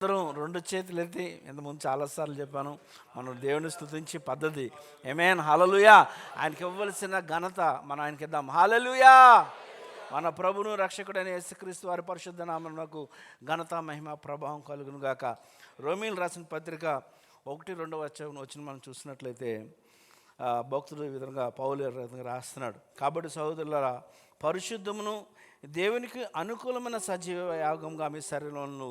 అందరం రెండు చేతులు ఎత్తి ఇంతకుముందు చాలాసార్లు చెప్పాను, మనం దేవుని స్తుతించి పద్ధతి. ఆమేన్, హల్లెలూయా. ఆయనకి ఇవ్వవలసిన ఘనత మనం ఆయనకి ఇద్దాం. హల్లెలూయా. మన ప్రభువును రక్షకుడైన యేసుక్రీస్తు వారి పరిశుద్ధ నామమునకు ఘనత మహిమ ప్రభావం కలుగును గాక. రోమీయులకు రాసిన పత్రిక 1-2 వచ్చిన మనం చూసినట్లయితే భక్తుడు ఈ విధంగా పౌలు రాస్తున్నాడు. కాబట్టి సహోదరులారా, పరిశుద్ధమును దేవునికి అనుకూలమైన సజీవ యాగంగా మీ శరీరంలో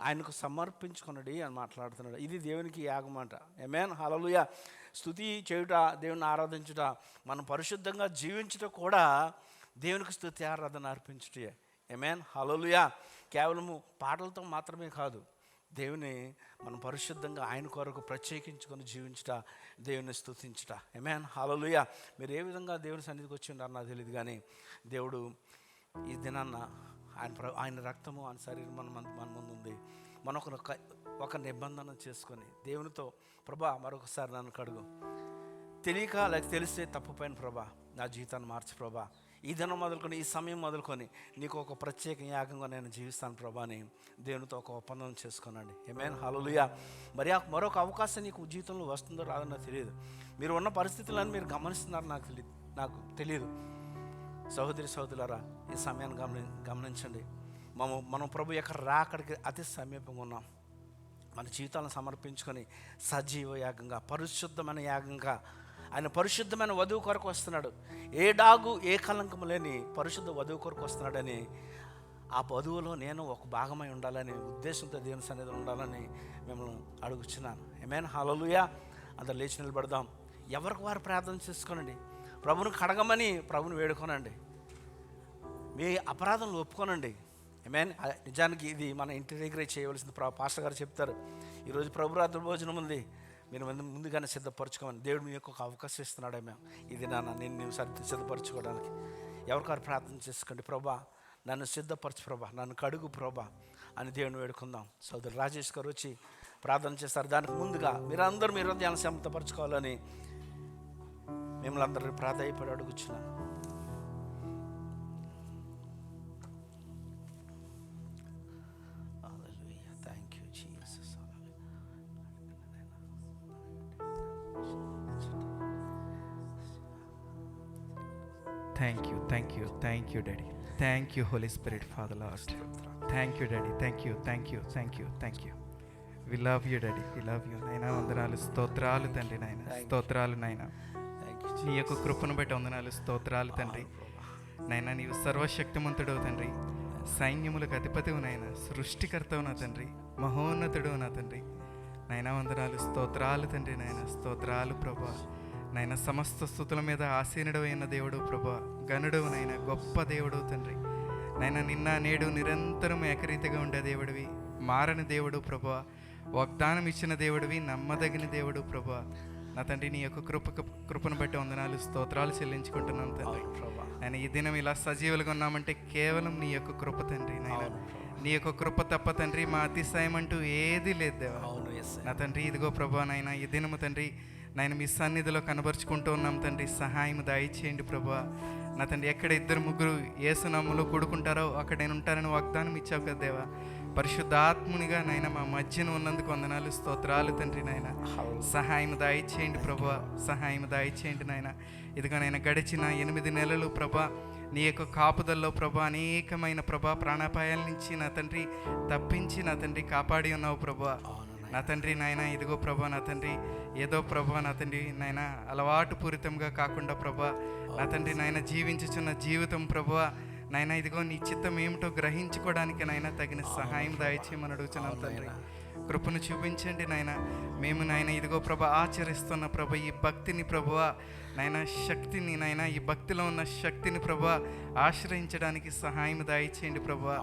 ఆయనకు సమర్పించుకొనడి అని మాట్లాడుతున్నాడు. ఇది దేవునికి యాగం అంట. ఆమేన్, హల్లెలూయా. స్తుతి చేయుట, దేవుని ఆరాధించుట, మనం పరిశుద్ధంగా జీవించుట కూడా దేవునికి స్తుతి ఆరాధన అర్పించుటే. ఆమేన్, హల్లెలూయా. కేవలము పాటలతో మాత్రమే కాదు, దేవుని మనం పరిశుద్ధంగా ఆయన కొరకు ప్రత్యేకించుకొని జీవించుట, దేవుని స్తుతించుట. ఆమేన్, హల్లెలూయా. మీరు ఏ విధంగా దేవుని సన్నిధికి వచ్చి ఉన్నారో నాకు తెలియదు, కానీ దేవుడు ఈ దినాన్న ఆయన రక్తము, ఆయన శరీరం మన ముందు ఉంది. మనం ఒక నిబంధన చేసుకొని దేవునితో, ప్రభా మరొకసారి నన్ను కడుగు, తెలియక లేక తెలిస్తే తప్పుపోయిన ప్రభా నా జీవితాన్ని మార్చు ప్రభా, ఈ దినం మొదలుకొని ఈ సమయం మొదలుకొని నీకు ఒక ప్రత్యేక యాగంగా నేను జీవిస్తాను ప్రభా అని దేవునితో ఒక ఒప్పందం చేసుకున్నాండి. ఆమేన్, హల్లెలూయా. మరి మరొక అవకాశం నీకు జీవితంలో వస్తుందో రాదో నాకు తెలియదు. మీరు ఉన్న పరిస్థితులను మీరు గమనిస్తున్నారు నాకు తెలియదు. సహోదరి సహోదరులారా, ఈ సమయాన్ని గమనించండి. మనం ప్రభు యొక్క రాకడికి అతి సమీపంగా ఉన్నాం. మన జీవితాలను సమర్పించుకొని సజీవ యాగంగా, పరిశుద్ధమైన యాగంగా ఆయన పరిశుద్ధమైన వధువు కొరకు వస్తున్నాడు. ఏ డాగు ఏ కలంకము లేని పరిశుద్ధ వధువు కొరకు వస్తున్నాడని, ఆ వధువులో నేను ఒక భాగమై ఉండాలని ఉద్దేశంతో దేవుని సన్నిధిలో ఉండాలని మిమ్మల్ని అడుగుచున్నాను. ఆమేన్, హల్లెలూయా. అందరు లేచి నిలబడదాం. ఎవరికి వారు ప్రార్థన చేసుకోనండి. ప్రభుని కడగమని ప్రభుని వేడుకోనండి. మీ అపరాధంలో ఒప్పుకోనండి. ఆమేన్. నిజానికి ఇది మన ఇంటి దగ్గరే చేయవలసింది. పాస్టర్ గారు చెప్తారు, ఈరోజు ప్రభు రాత్రి భోజనం ఉంది, మీరు ముందుగానే సిద్ధపరచుకోమని దేవుడు మీకు ఒక అవకాశం ఇస్తున్నాడే. మేము ఇది నేను సిద్ధపరచుకోవడానికి ఎవరికారు ప్రార్థన చేసుకోండి. ప్రభా నన్ను సిద్ధపరచు ప్రభా, నన్ను కడుగు ప్రభా అని దేవుని వేడుకుందాం. సోదరు రాజేష్ గారు వచ్చి ప్రార్థన చేస్తారు. దానికి ముందుగా మీరందరూ మీ హృదయాన్ని శాంతపరచుకోవాలని మిమ్మల్ని అందరినీ ప్రాధాయపడి అడుగుచున్నాను. Thank you Jesus. Thank you Daddy. Thank you Holy Spirit, Father Lord. Thank you Daddy. Thank you. We love you Daddy. We love you. నైనా వందనాలు, స్తోత్రాలు తండ్రి. నైనా స్తోత్రాలు నైనా, నీ యొక్క కృపను బట్టి వందనాలు, స్తోత్రాలు తండ్రి. నైనా నీవు సర్వశక్తిమంతుడు తండ్రి, సైన్యములకు అధిపతివు నైనా, సృష్టికర్తవు నా తండ్రి, మహోన్నతుడు నా తండ్రి. నైనా వందనాలు, స్తోత్రాలు తండ్రి. నైనా స్తోత్రాలు ప్రభా. నైనా సమస్త స్తుతుల మీద ఆసీనుడు అయిన దేవుడు ప్రభా, గనుడు నైనా, గొప్ప దేవుడు తండ్రి. నైనా నిన్న నేడు నిరంతరం ఏకరీతిగా ఉండే దేవుడివి, మారని దేవుడు ప్రభా, వాగ్దానం ఇచ్చిన దేవుడివి, నమ్మదగిన దేవుడు ప్రభా. నా తండ్రి నీ యొక్క కృపను బట్టి వందనాలు, స్తోత్రాలు చెల్లించుకుంటున్నాం తండ్రి. నేను ఈ దినం ఇలా సజీవులుగా ఉన్నామంటే కేవలం నీ యొక్క కృప తండ్రి. నైనా నీ యొక్క కృప తప్ప తండ్రి మా అతిశయం అంటూ ఏది లేదు దేవా. నా తండ్రి ఇదిగో ప్రభా, నైనా ఈ దినము తండ్రి నేను మీ సన్నిధిలో కనబరుచుకుంటూ ఉన్నాం తండ్రి. సహాయం దయచేయండి ప్రభా. నా తండ్రి ఎక్కడ 2-3 యేసు నామములో కూడుకుంటారో అక్కడ నేను ఉంటానని వాగ్దానం ఇచ్చావు కదా దేవా. పరిశుద్ధాత్మునిగా నైనా మా మధ్యన ఉన్నందుకు వందనాలు, స్తోత్రాలు తండ్రి. నైనా సహాయం దయచేయండి ప్రభా, సహాయం దయచేయండి నైనా. ఇదిగో నైనా గడిచిన 8 నెలలు ప్రభా నీ యొక్క కాపుదల్లో ప్రభా అనేకమైన ప్రభా ప్రాణాపాయాల నుంచి నా తండ్రి తప్పించి నా తండ్రి కాపాడి ఉన్నావు ప్రభా. నా తండ్రి నాయన ఇదిగో ప్రభా, నా తండ్రి ఏదో ప్రభా నా తండ్రి నాయన అలవాటు పూరితంగా కాకుండా ప్రభా నా తండ్రి నాయన జీవించుచున్న జీవితం ప్రభా నాయన ఇదిగో నీ చిత్తం ఏమిటో గ్రహించుకోవడానికి నాయన తగిన సహాయం దయచేయమని అడుగుతున్నాం తండ్రి. కృపను చూపించండి నాయన. మేము నాయన ఇదిగో ప్రభా ఆచరిస్తున్న ప్రభా ఈ భక్తిని ప్రభువా నాయన, శక్తిని నాయన, ఈ భక్తిలో ఉన్న శక్తిని ప్రభా ఆశ్రయించడానికి సహాయం దయచేయండి ప్రభా.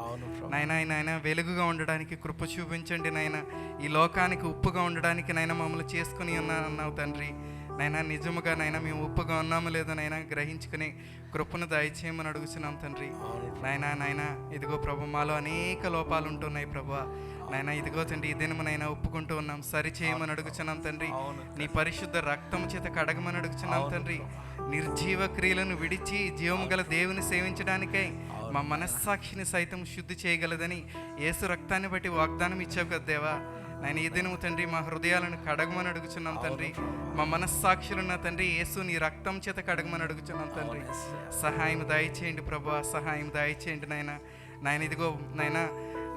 నాయన వెలుగుగా ఉండడానికి కృప చూపించండి నాయన. ఈ లోకానికి ఉప్పుగా ఉండడానికి నాయన మమ్మల్ని చేసుకుని అన్నావు తండ్రి. నైనా నిజముగా నైనా మేము ఉప్పుగా ఉన్నాము లేదో నైనా గ్రహించుకుని కృపను దయచేయమని అడుగుతున్నాం తండ్రి. నాయనా ఇదిగో ప్రభు మాలో అనేక లోపాలు ఉంటున్నాయి ప్రభా. నైనా ఇదిగో తండ్రి ఈ దినమునైనా ఒప్పుకుంటూ ఉన్నాం, సరి చేయమని అడుగుచున్నాం తండ్రి. నీ పరిశుద్ధ రక్తము చేత కడగమని అడుగుచున్నాం తండ్రి. నిర్జీవ క్రియలను విడిచి జీవము గల దేవుని సేవించడానికై మా మనస్సాక్షిని సైతం శుద్ధి చేయగలదని యేసు రక్తాన్ని బట్టి వాగ్దానం ఇచ్చావు కదా దేవా. నాయన ఈ దినము తండ్రి మా హృదయాలను కడగమని అడుగుచున్నాం తండ్రి. మా మనస్సాక్షులున్న తండ్రి యేసు నీ రక్తం చేత కడగమని అడుగుచున్నాం తండ్రి. సహాయం దయచేయండి ప్రభా, సహాయం దయచేయండి నాయన. నాయన ఇదిగో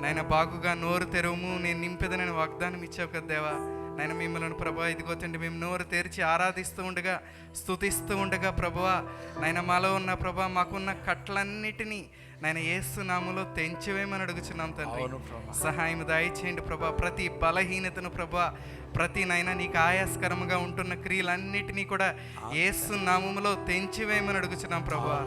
నాయన బాగుగా నోరు తెరవము, నేను నింపెదనని వాగ్దానం ఇచ్చావు కదా దేవా. నాయన మిమ్మల్ని ప్రభా ఇదిగో తండ్రి మేము నోరు తెరిచి ఆరాధిస్తూ ఉండగా, స్తుతిస్తూ ఉండగా ప్రభువా నాయన మాలో ఉన్న ప్రభా మాకున్న కట్లన్నిటినీ నాయన యేసు నామములో తెంచివేయమని అడుగుచున్నాం తండ్రి. సహాయం దయచేయండి ప్రభా. ప్రతి బలహీనతను ప్రభా, ప్రతి నాయన నీకు ఆయాస్కరంగా ఉంటున్న క్రియలన్నిటినీ కూడా యేసు నామములో తెంచివేయమని అడుగుచున్నాం ప్రభా.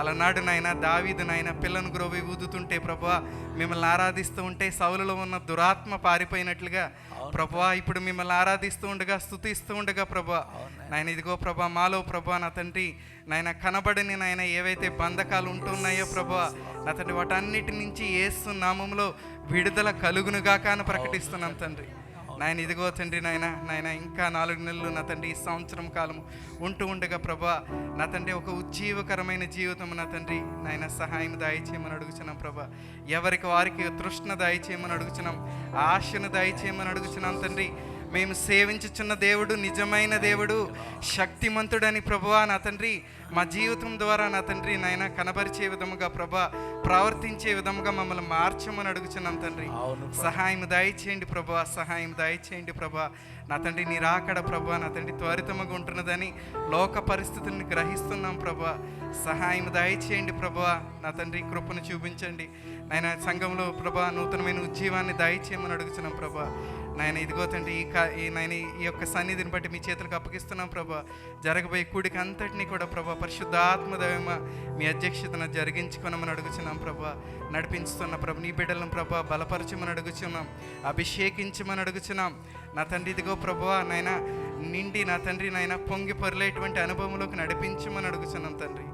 అలనాడు నాయన దావీదు నాయన పిల్లను గ్రోవి ఊదుతుంటే ప్రభా, మిమ్మల్ని ఆరాధిస్తూ ఉంటే సౌలులో ఉన్న దురాత్మ పారిపోయినట్లుగా ప్రభా ఇప్పుడు మిమ్మల్ని ఆరాధిస్తూ ఉండగా, స్తుతిస్తూ ఉండగా ప్రభా నాయన ఇదిగో ప్రభా మాలో ప్రభా నా తండ్రి నాయన కనబడని నాయన ఏవైతే బంధకాలు ఉంటున్నాయో ప్రభా నా తండ్రి వాటన్నిటి నుంచి యేసు నామములో విడుదల కలుగునుగాక అని ప్రకటిస్తున్నాం తండ్రి. నాయన ఇదిగో తండ్రి నాయన ఇంకా 4 నెలలు నా తండ్రి ఈ సంవత్సరం కాలము ఉంటూ ఉండగా ప్రభా నా తండ్రి ఒక ఉజ్జీవకరమైన జీవితం నా తండ్రి నాయన సహాయం దయచేయమని అడుగుచున్నాం ప్రభా. ఎవరికి వారికి తృష్ణ దయచేయమని అడుగుచున్నాం, ఆశను దయచేయమని అడుగుచున్నాం తండ్రి. మేము సేవించుచున్న దేవుడు నిజమైన దేవుడు, శక్తిమంతుడని ప్రభువా నా తండ్రి మా జీవితం ద్వారా నా తండ్రి నాయన కనబరిచే విధముగా ప్రభా, ప్రవర్తించే విధముగా మమ్మల్ని మార్చమని అడుగుచున్నాం తండ్రి. సహాయం దయచేయండి ప్రభా, సహాయం దయచేయండి ప్రభా. నా తండ్రి నీ రాకడ ప్రభా నా తండ్రి త్వరితముగా ఉంటున్నదని లోక పరిస్థితుల్ని గ్రహిస్తున్నాం ప్రభా. సహాయం దయచేయండి ప్రభా నా తండ్రి. కృపను చూపించండి నాయన. సంఘంలో ప్రభా నూతనమైన ఉజ్జీవాన్ని దయచేయమని అడుగుతున్నాం ప్రభా. నాయన ఇదిగో తండ్రి ఈ యొక్క సన్నిధిని బట్టి మీ చేతులకు అప్పగిస్తున్నాం ప్రభా. జరగబోయే కూడిక అంతటినీ కూడా ప్రభా పరిశుద్ధాత్మ దైవమ మీ అధ్యక్షతను జరిగించుకోనమని అడుగుచున్నాం ప్రభా. నడిపించుతున్న ప్రభు నీ బిడ్డలను ప్రభా బలపరచమని అడుగుచున్నాం, అభిషేకించమని అడుగుచున్నాం నా తండ్రి. ఇదిగో ప్రభువా నాయన నిండి నా తండ్రి నాయన పొంగి పొరలేటువంటి అనుభవంలోకి నడిపించమని అడుగుచున్నాం తండ్రి.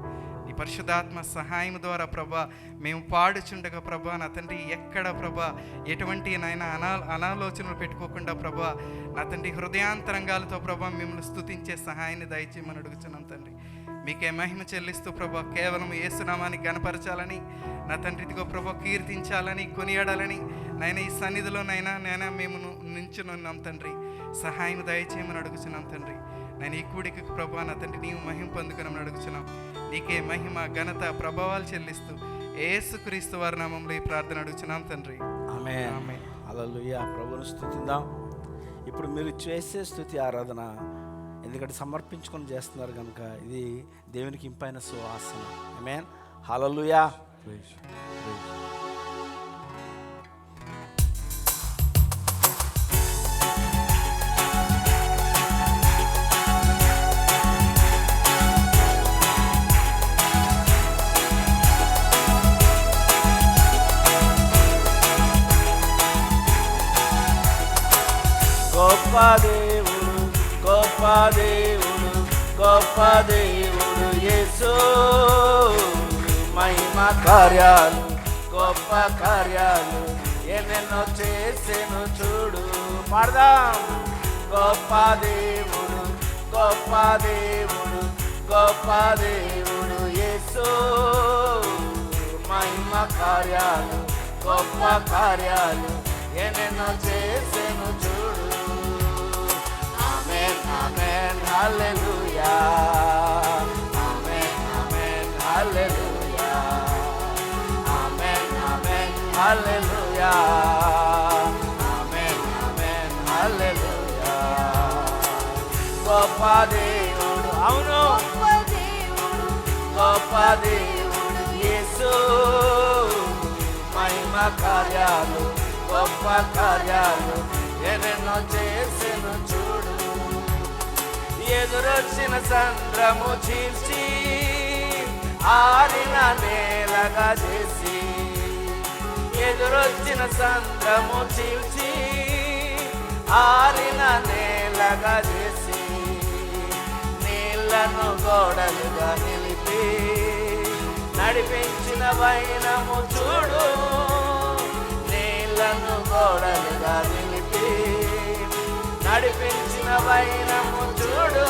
ఈ పరిశుద్ధాత్మ సహాయం ద్వారా ప్రభా మేము పాడుచుండగా ప్రభా నా తండ్రి ఎక్కడ ప్రభా ఎటువంటి నాయన అనాలోచనలు పెట్టుకోకుండా ప్రభా నా తండ్రి హృదయాంతరంగాలతో ప్రభా మిమ్మల్ని స్తుతించే సహాయాన్ని దయచేయమని అడుగుతున్నాం తండ్రి. మీకే మహిమ చెల్లిస్తూ ప్రభా కేవలం యేసునామాన్ని గణపరచాలని నా తండ్రి ఇదిగో ప్రభా కీర్తించాలని కొనియాడాలని నాయన ఈ సన్నిధిలో నైనా మేము నించునున్నాం తండ్రి. సహాయం దయచేయమని అడుగుతున్నాం తండ్రి. నేను ఈ కూడికి ప్రభా నా తండ్రి నీవు మహిమ పొందుకునమని అడుగుతున్నాం. నీకే మహిమ ఘనత ప్రభావాలు చెల్లిస్తూ యేసుక్రీస్తు వారి నామములో ఈ ప్రార్థన అడుగుతున్నాం తండ్రి. ఆమేన్. హల్లెలూయా. ప్రభువును స్తుతిద్దాం. ఇప్పుడు మీరు చేసే స్తుతి ఆరాధన ఎందుకంటే సమర్పించుకొని చేస్తున్నారు కనుక ఇది దేవునికి ఇంపైన సువాసన. ఆమేన్. హల్లెలూయా. గొప్ప దేవుడు, గొప్ప దేవుడు, గొప్ప దేవుడు యేసు. మహిమ కార్యాలు, గొప్ప కార్యాలు ఎన్నెన్నో చేసెను చూడు. పాడదాం. గొప్ప దేవుడు, గొప్ప దేవుడు, గొప్ప దేవుడు యేసు. మహిమ కార్యాలు, గొప్ప కార్యాలు ఎన్నెన్నో చేసెను చూడు. ఆమేన్, ఆమేన్, హల్లెలూయా. ఆమేన్, ఆమేన్, హల్లెలూయా. ఆమేన్, ఆమేన్, హల్లెలూయా. ఆమేన్, ఆమేన్, హల్లెలూయా. గొప్ప దేవుడు, అవును గొప్ప దేవుడు యేసు. మహిమ కార్యాలు, గొప్ప కార్యాలు ఎన్నెన్నో చేసెను చూడు. ఎదురొచ్చిన సంద్రము చీల్చి ఆరిన నేలగా చేసి, ఎదురొచ్చిన సంద్రము చీల్చి ఆరిన నేలగా చేసి, నీళ్లను గోడలుగా నిలిపి నడిపించిన వైనము చూడు. నీళ్లను గోడలుగా నిలిపి నడిపించిన వైనము చూడు.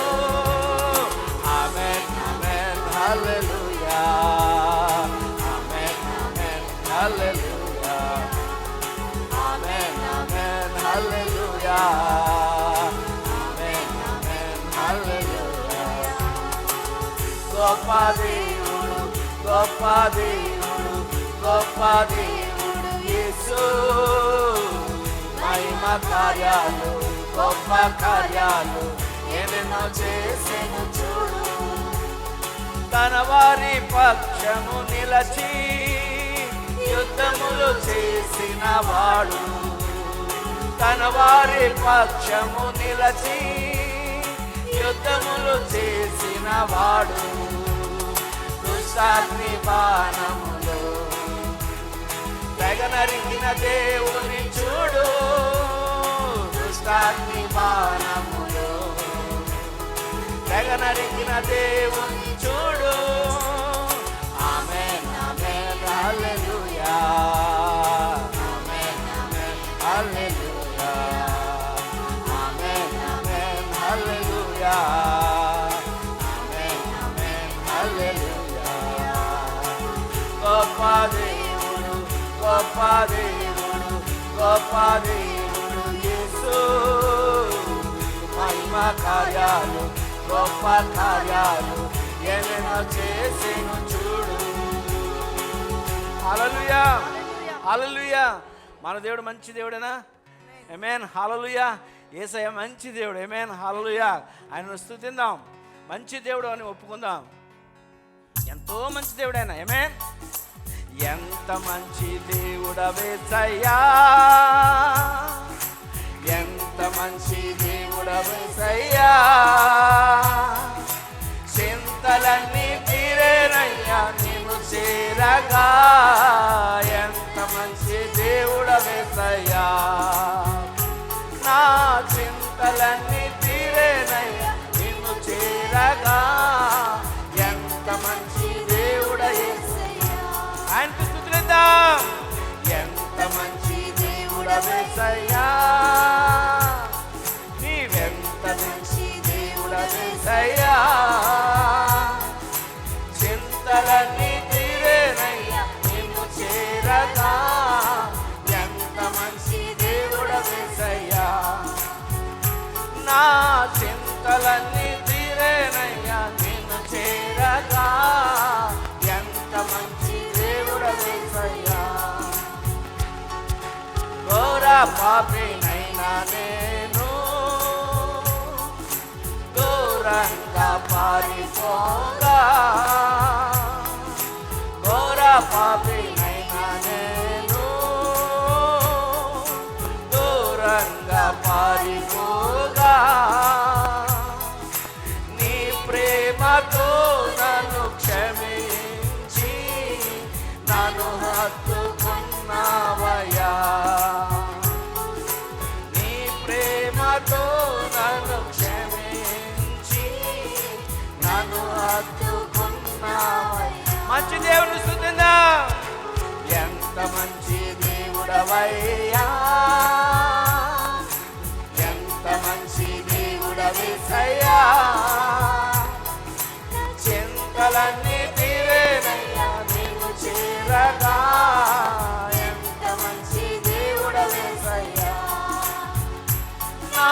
ఆమేన్, ఆమేన్, హల్లెలూయా. ఆమేన్, దేవుడు, గొప్ప దేవుడు, గొప్ప దేవుడు యేసు. మహిమ కార్యాలు, గొప్ప కార్యాలు ఎన్నెన్నో చేసెను చూడు. తన వారి పక్షము నిలచి యుద్ధములు చేసిన వాడు, తన వారి పక్షము నిలచి యుద్ధములు చేసిన వాడు. దుష్టాగ్ని బాణములో తెగనరిగిన దేవుని చూడు, దుష్టాగ్ని బాణములో తెగనరిగిన దేవుని చూడు. ఆమేన్ ఆమేన్ హల్లెలూయా, ఆమేన్ ఆమేన్ హల్లెలూయా, ఆమేన్ ఆమేన్ హల్లెలూయా, ఆమేన్ ఆమేన్ హల్లెలూయా. గొప్ప దేవుడు, గొప్ప దేవుడు, గొప్ప దేవుడు యేసు. మహిమ కార్యాలు, గొప్ప కార్యాలు ఎన్నెన్నో చేసెను చూడు. హల్లెలూయా, హల్లెలూయా. మన దేవుడు మంచి దేవుడేనా? ఆమేన్ హల్లెలూయా. యేసయ్య మంచి దేవుడు. ఆమేన్ హల్లెలూయా. ఆయనను స్తుతిద్దాం. మంచి దేవుడు అని ఒప్పుకుందాం. ఎంతో మంచి దేవుడు ఆయన. ఆమేన్. ఎంత మంచి దేవుడవేసయ్యా, ఎంత మంచి దేవుడవేసయ్యా. చింతలన్నీ తీరేనయ్యా నిన్ను చేరగా. ఎంత మంచి దేవుడవేసయ్యా, నా చింతలన్నీ తీరేనయ్యా నిన్ను చేరగా. ఎంత మంచి దేవుడవేసయ్యా. ఆయనకు స్తుతిద్దాం. ఎంత మంచి దేవుడవేసయ్యా, నీవెంత మంచి దేవుడవేసయ్యా. చింతలన్నీ తీరేనయ్యా నిన్ను చేరగా. ఎంత మంచి దేవుడవేసయ్యా, నా చింతలన్నీ తీరేనయ్యా నిన్ను చేరగా. ఎంత మంచి దేవుడవేసయ్యా. ఘోర పాపినైనా నేను ఘోరంగా పారిపోగా. ఘోర పాపినైనా నేను ఘోరంగా పారిపోగా. నీ ప్రేమతో నన్ను క్షమించి నన్ను హత్తుకున్నావయ్యా. నీ ప్రేమతో నన్ను క్షమించి నన్ను హత్తుకున్నావయ్యా. మంచి దేవుని స్తుతిద్దాం. ఎంత మంచి దేవుడవయ్యా, ఎంత మంచి దేవుడవేసయ్యా. చింతలన్నీ తీరేనయ్యా నీవు చేరగా. ఎంత మంచి దేవుడవేసయ్యా, నా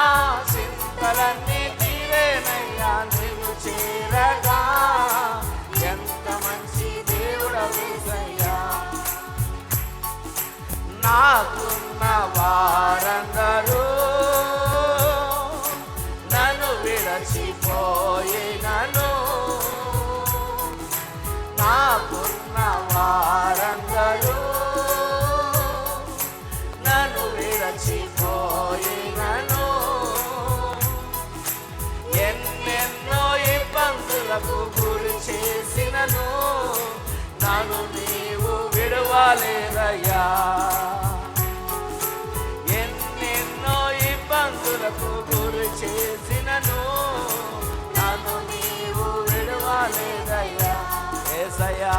చింతలన్నీ తీరేనయ్యా నీవు చేరగా. ఎంత మంచి దేవుడవేసయ్యా. నాకున్న వారందరూ నన్ను విడచిపోయినను. నాకున్న వారందరూ నన్ను విడచిపోయినను. ఎన్నెన్నో ఇబ్బందులకు గురి చేసినను నన్ను నీవు విడవలేదయ్యా. ఎన్నెన్నో ఇబ్బందులకు గురి చేసినను నన్ను నీవు విడవలేదయ్యా. యేసయ్యా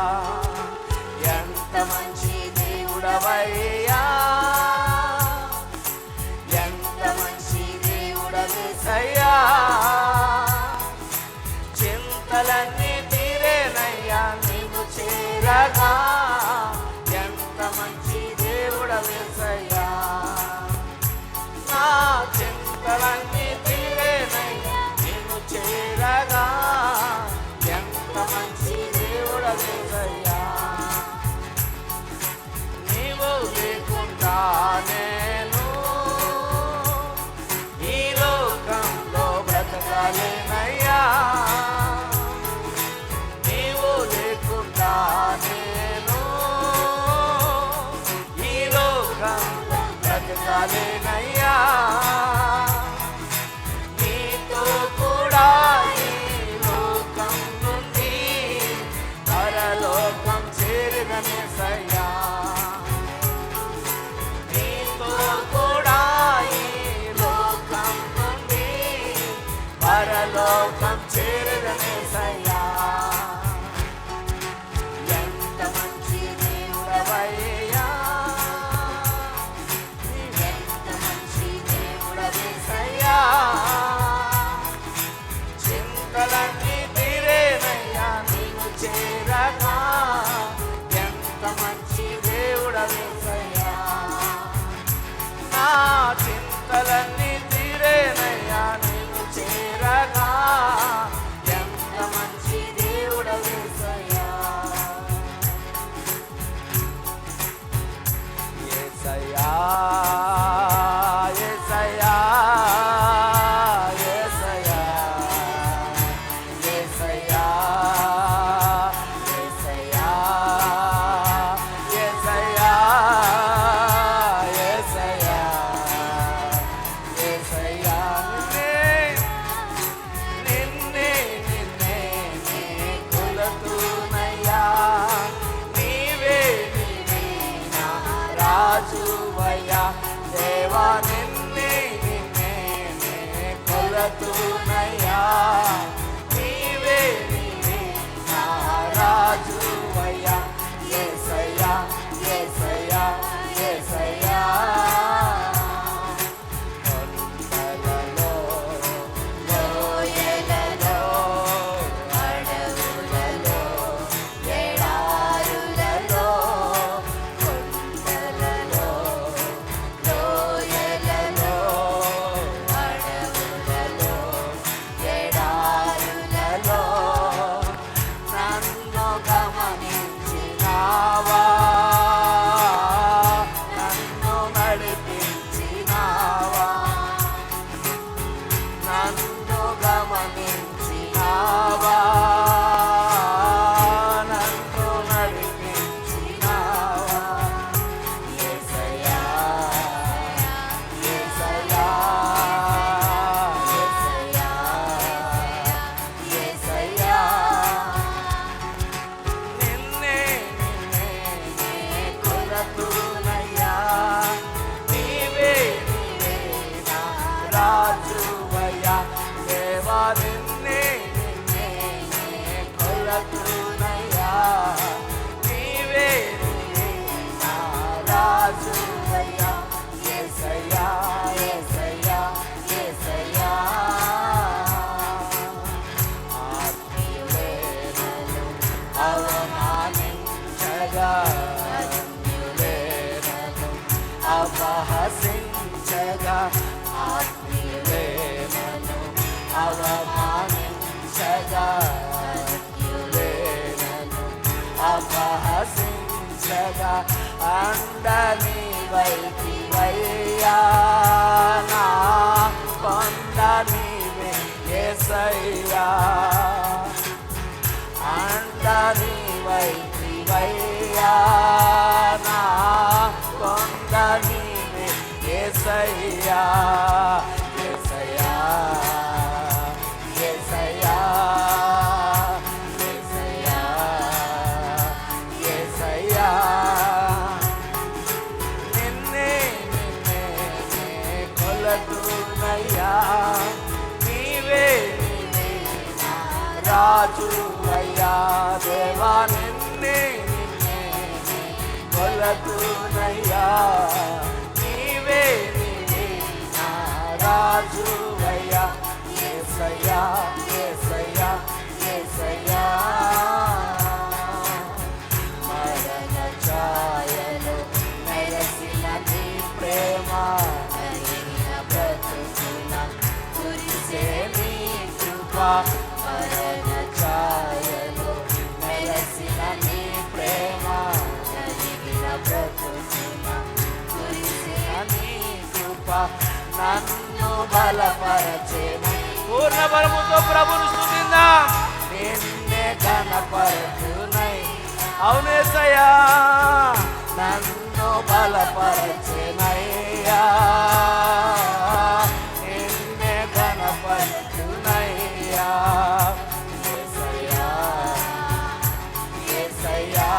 ఎంత మంచి దేవుడవయ్యా, ఎంత మంచి దేవుడవేసయ్యా. చింతలన్నీ తీరేనయ్యా నీవు చేరగా. ఎంత మంచి దేవుడవేసయ్యా, నా చింతలన్నీ తీరేనయ్యా నీవు చేరగా. ఎంత మంచి చేరదనేసయ్యా, నీతో కూడా ఈ లోకం నుండి పరలోకం చేరదనేసయ్యా. ఎంత మంచి దేవుడవయ్యా, నీవెంత మంచి దేవుడవేసయ్యా. చింతలన్నీ తీరేనయ్యా నీవు చేరగా, ఎంత మంచి దేవుడవేసయ్యా. నా చింతలన్నీ తీరేనయ్యా నీవు చేరగా, ఎంత మంచి దేవుడవేసయ్యా. యేసయ్యా యేసయ్యా యేసయ్యా యేసయ్యా యేసయ్యా యేసయ్యా యేసయ్యా యేసయ్యా. నిన్నే నిన్నే నే కొలుతున్నయ్యా, నీవే నీవే నా రాజువయ్యా. దేవా నిన్నే నిన్నే నే కొలుతున్నయ్యా, నీవే నీవే నా రాజువయ్యా. యేసయ్యా యేసయ్యా యేసయ్యా. కొండలలో లోయలలో అడవులలో ఎడారులలో, కొండలలో లోయలలో అడవులలో ఎడారులలో నన్ను గమనించినావా, నన్ను నడిపించినావా, నన్ను గమనించినావా, నన్ను నడిపించినావా. యేసయ్యా యేసయ్యా యేసయ్యా యేసయ్యా. నిన్నే నిన్నే నే కొలుతున్నయ్యా, నీవే నీవే నా రాజువయ్యా. దేవా నిన్నే నిన్నే నే కొలుతున్నయ్యా, నీవే నీవే నా రాజువయ్యా. యేసయ్యా యేసయ్యా యేసయ్యా. ఆత్మీయులేనను అవమానించగా, అన్యులేనను అపహసించగా, ఆత్మీయులేనను అవమానించగా, అన్యులేనను అపహసించగా, అండని వైతివయ్యా నా కొండ నీవే యేసయ్యా. అండని వైతివయ్యా నా కొండ నీవే యేసయ్యా. యేసయ్యా యేసయ్యా యేసయ్యా యేసయ్యా. నిన్నే నిన్నే నే కొలుతున్నయ్యా, నీవే నీవే నా రాజువయ్యా. దేవా నిన్నే నిన్నే నే కొలుతున్నయ్యా, నీవే నీవే నా రాజువయ్యా. యేసయ్యా యేసయ్యా యేసయ్యా. మరణ ఛాయలో మెరసిన నీ ప్రేమ, కలిగిన బ్రతుకున కురిసే నీ కృప. మరణ ఛాయలో మెరసిన నీ ప్రేమ, కలిగిన బ్రతుకున కురిసే నీ కృప. నన్ను బలపరచెను, పూర్ణ బలముతో ప్రభును స్తుతిందాం. నిన్నే ఘనపరచునై, అవునేసయ్యా నన్ను బలపరచెనయ్యా. నిన్నే ఘనపరచునయ్యా. యేసయ్యా యేసయ్యా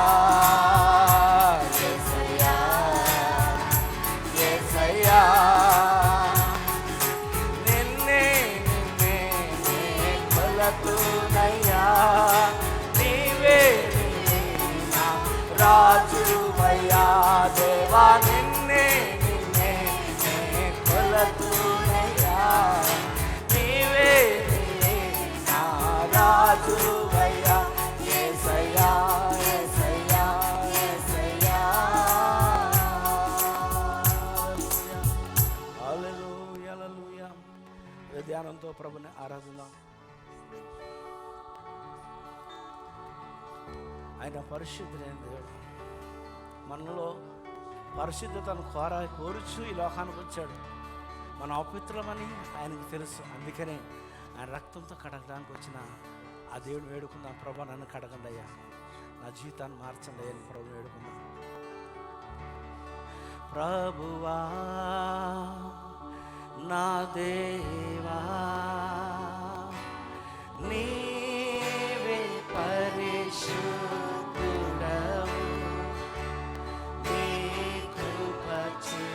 రాజువయ్యా దేవా నిన్నే నిన్నే నే కొలతునయ్యా నీవే నీవే నా రాజువయ్యా యేసయ్యా యేసయ్యా యేసయ్యా హల్లెలూయా హల్లెలూయా. ధ్యానంతో ప్రభుని ఆరాధిద్దాం. ఆయన పరిశుద్ధుడైన దేవుడు. మనలో పరిశుద్ధతను కోరుచు ఈ లోకానికి వచ్చాడు. మన అపవిత్రులమని ఆయనకు తెలుసు. అందుకనే ఆయన రక్తంతో కడగడానికి వచ్చిన ఆ దేవుడు వేడుకుందాం. ప్రభా నన్ను కడగండి అయ్యా, నా జీవితాన్ని మార్చండి అయ్యా అని ప్రభు వేడుకుందాం. ప్రభువా నా దేవా నీవే పరిశుద్ధుడవు, నీ కృపచే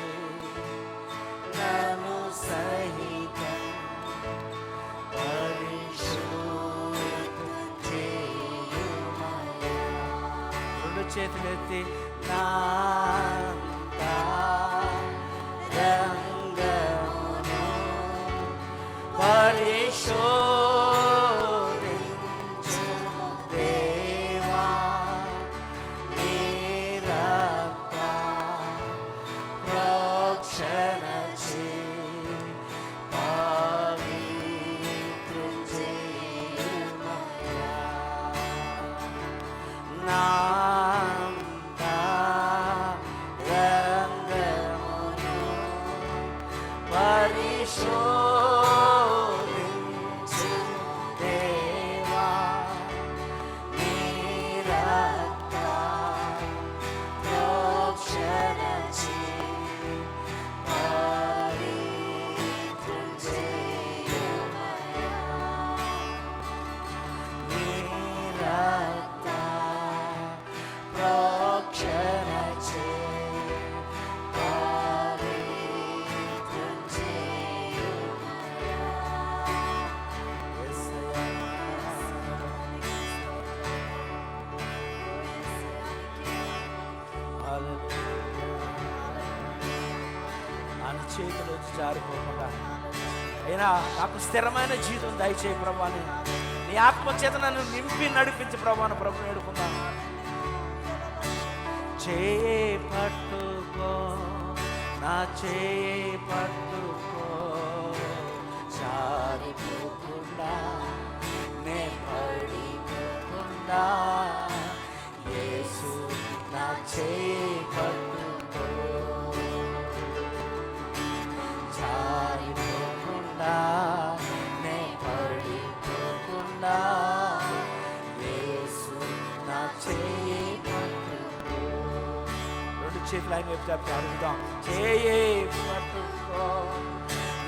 నన్ను సహితం పరిశుద్ధ చేయుమయ్యా. రెండు చేతులెత్తి నా పరిశోధించు దేవా నీ రక్త ప్రోక్షణ చే పవిత్రం చేయుమయ్యా. నా రంగమును పరిశోధించు దేవా నీ రక్త ప్రోక్షణ చే పవిత్రం చేయుమయ్యా. నీ రక్త ప్రోక్షణ చే ఆయన చేతిలో జారిపోకుండా అయినా నాకు స్థిరమైన జీవితం దయచేయి ప్రభాని, నీ ఆత్మచేత నన్ను నింపి నడిపించి ప్రభాను ప్రభు వేడుకున్నాను. చేయి పట్టుకో నా చేయి పట్టుకో జారిపోకుండా నే పడిపోకుండా యేసు నా చేయి పట్టుకో జారిపోకుండా నే పడిపోకుండా యేసు నా చేయి పట్టుకో. రెండు చేతులు ఆయన వైపు చెప్తే అడుగుదాం. చేయి పట్టుకో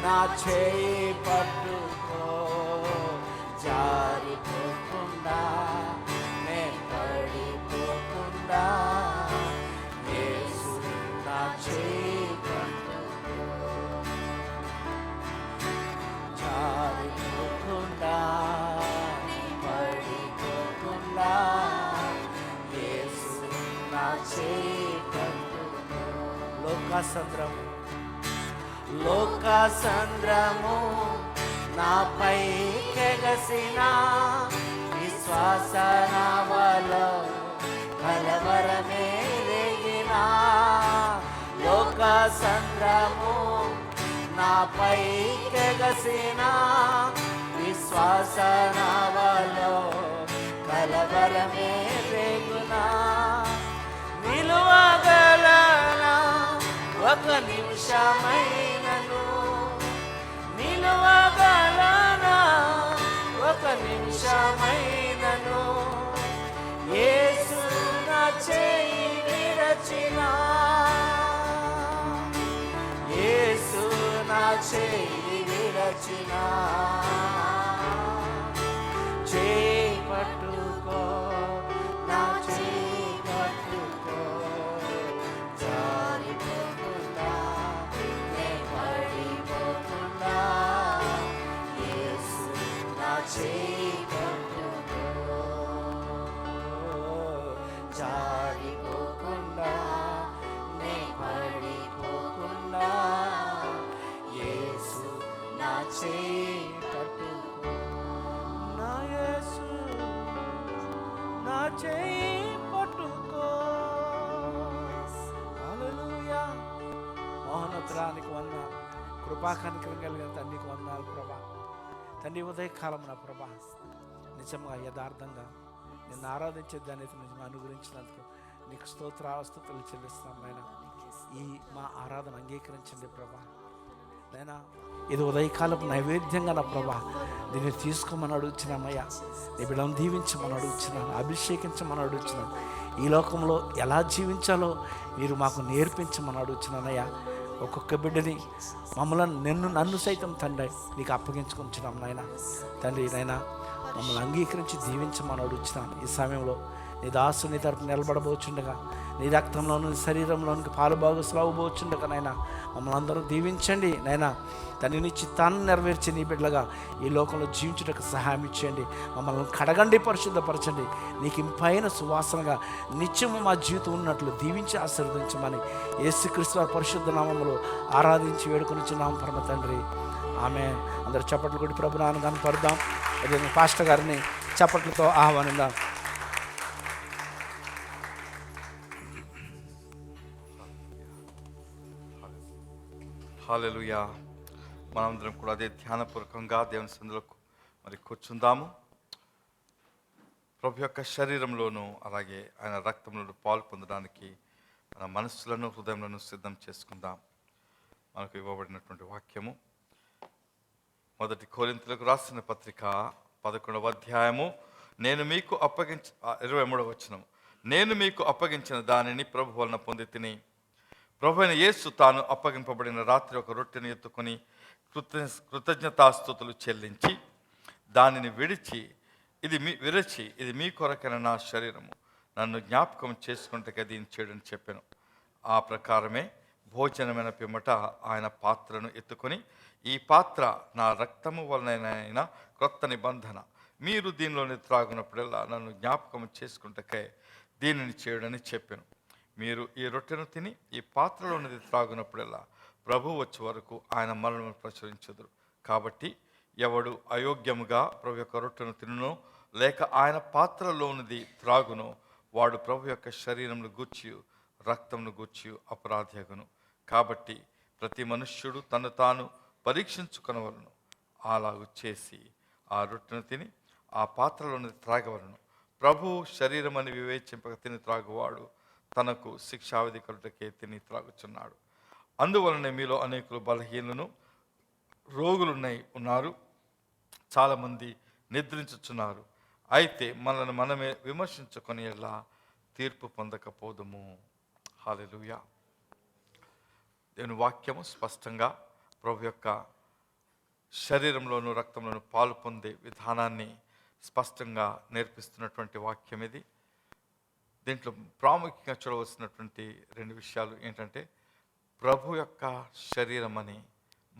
నా చేయి పట్టుకో జారిపోకుండా నే పడిపోకుండా యేసు నా చేయి పట్టుకో జారిపోకుండా నే పడిపోకుండా యేసు నా చేయి పట్టుకో. లోకసంద్రము నాపై కెగసిన విశ్వాస నావలో కలవరమే రేగిన. లోకసంద్రము నాపై కెగసిన విశ్వాస నావలో కలవరమే రేగునా. నిలువగలనా ఒక నిమిషమైనను, నిలువగలనా ఒక నిమిషమైనను, యేసు నా చేయి విరచిన, యేసు నా చేయి విరచిన. చేయి పట్టుకో నా చేయి పట్టుకో జారిపోకుండా నే పడిపోకుండా యేసు నా చేయి పట్టుకో జారిపోకుండా కృపాకనికరం కలిగిన తండ్రికి వందనాలు ప్రభా. తండ్రి ఉదయకాలం నా ప్రభా నిజంగా యథార్థంగా నిన్ను ఆరాధించే దాన్ని నిజంగా అనుగ్రహించినందుకు నీకు స్తోత్రాస్తుతులు చెల్లిస్తున్నాం నాయన. ఈ మా ఆరాధన అంగీకరించండి ప్రభా. నైనా ఇది ఉదయకాలం నైవేద్యంగా నా ప్రభా దీన్ని తీసుకోమని అడుగుతున్నామయ్యా. నీ బిడ్డను దీవించమని అడుగుతున్నాను, అభిషేకించమని అడుగుతున్నాను. ఈ లోకంలో ఎలా జీవించాలో మీరు మాకు నేర్పించమని అడుగుతున్నానయ్యా. ఒక్కొక్క బిడ్డని మమ్మల్ని నన్ను సైతం తండ్రి నీకు అప్పగించుకుంటున్నాం నాయన. తండ్రి నైనా మమ్మల్ని అంగీకరించి దీవించమని అడుగుతున్నాను. ఈ సమయంలో నీ దాసు నీ తరపు నిలబడబోచుండగా, నీ రక్తంలోను నీ శరీరంలోనికి పాలు భాగస్వావబోచుండగా నైనా మమ్మల్ని అందరూ దీవించండి నైనా. తండ్రి నీ చిత్తాన్ని నెరవేర్చి నీ బిడ్డలుగా ఈ లోకంలో జీవించుటకు సహాయం ఇచ్చేయండి. మమ్మల్ని కడగండి, పరిశుద్ధపరచండి. నీకు ఇంపైన సువాసనగా నిత్యము మా జీవితం ఉన్నట్లు దీవించి ఆశీర్వదించమని యేసుక్రీస్తు వారి పరిశుద్ధ నామములో ఆరాధించి వేడుకొనిచున్నాం పరమ తండ్రి. ఆమె అందరూ చప్పట్లు కొట్టి ప్రభు నామమున కనపడదాం. అదే పాస్టర్ గారిని చప్పట్లతో ఆహ్వానిద్దాం. హల్లెలూయా. మనందరం కూడా అదే ధ్యానపూర్వకంగా దేవుని సన్నిధిలో మరి కూర్చుందాము. ప్రభు యొక్క శరీరంలోనూ అలాగే ఆయన రక్తంలోనూ పాలు పొందడానికి మన మనస్సులను హృదయంలో సిద్ధం చేసుకుందాం. మనకు ఇవ్వబడినటువంటి వాక్యము మొదటి కొరింథీయులకు రాసిన పత్రిక 11వ అధ్యాయము 23వ వచనం. నేను మీకు అప్పగించిన దానిని ప్రభు వలన పొంది తిని, ప్రభు అయిన యేసు తాను అప్పగింపబడిన రాత్రి ఒక రొట్టెను ఎత్తుకొని కృతజ్ఞతాస్తుతులు చెల్లించి దానిని విరిచి ఇది మీ కొరకైన నా శరీరము, నన్ను జ్ఞాపకం చేసుకుంటే దీన్ని చేయడని చెప్పాను. ఆ ప్రకారమే భోజనమైన పిమ్మట ఆయన పాత్రను ఎత్తుకొని, ఈ పాత్ర నా రక్తము వలనైన క్రొత్త నిబంధన, మీరు దీనిలోని త్రాగునప్పుడల్లా నన్ను జ్ఞాపకం చేసుకుంటే దీనిని చేయడని చెప్పాను. మీరు ఈ రొట్టెను తిని ఈ పాత్రలోనిది త్రాగునప్పుడల్లా ప్రభు వచ్చే వరకు ఆయన మరణను ప్రచురించుదురు. కాబట్టి ఎవడు అయోగ్యముగా ప్రభు యొక్క రొట్టెను తినునో లేక ఆయన పాత్రలోనిది త్రాగునో వాడు ప్రభు యొక్క శరీరమును గూర్చి రక్తమును గూర్చి అపరాధియగును. కాబట్టి ప్రతి మనుష్యుడు తను తాను పరీక్షించుకొనవలను. అలాగు చేసి ఆ రొట్టెను తిని ఆ పాత్రలోనిది త్రాగవలను. ప్రభు శరీరం అని వివేచింపక తిని త్రాగువాడు తనకు శిక్షావిధి కలుటకే తిని త్రాగుచున్నాడు. అందువలనే మీలో అనేకులు బలహీనులను రోగులున్నై ఉన్నారు, చాలామంది నిద్రించుచున్నారు. అయితే మనల్ని మనమే విమర్శించుకొని ఎలా తీర్పు పొందకపోదుము. హల్లెలూయా. దేవుని వాక్యము స్పష్టంగా ప్రభు యొక్క శరీరంలోను రక్తంలోను పాలు పొందే విధానాన్ని స్పష్టంగా నేర్పిస్తున్నటువంటి వాక్యం ఇది. దీంట్లో ప్రాముఖ్యంగా చూడవలసినటువంటి 2 విషయాలు ఏంటంటే, ప్రభు యొక్క శరీరం అని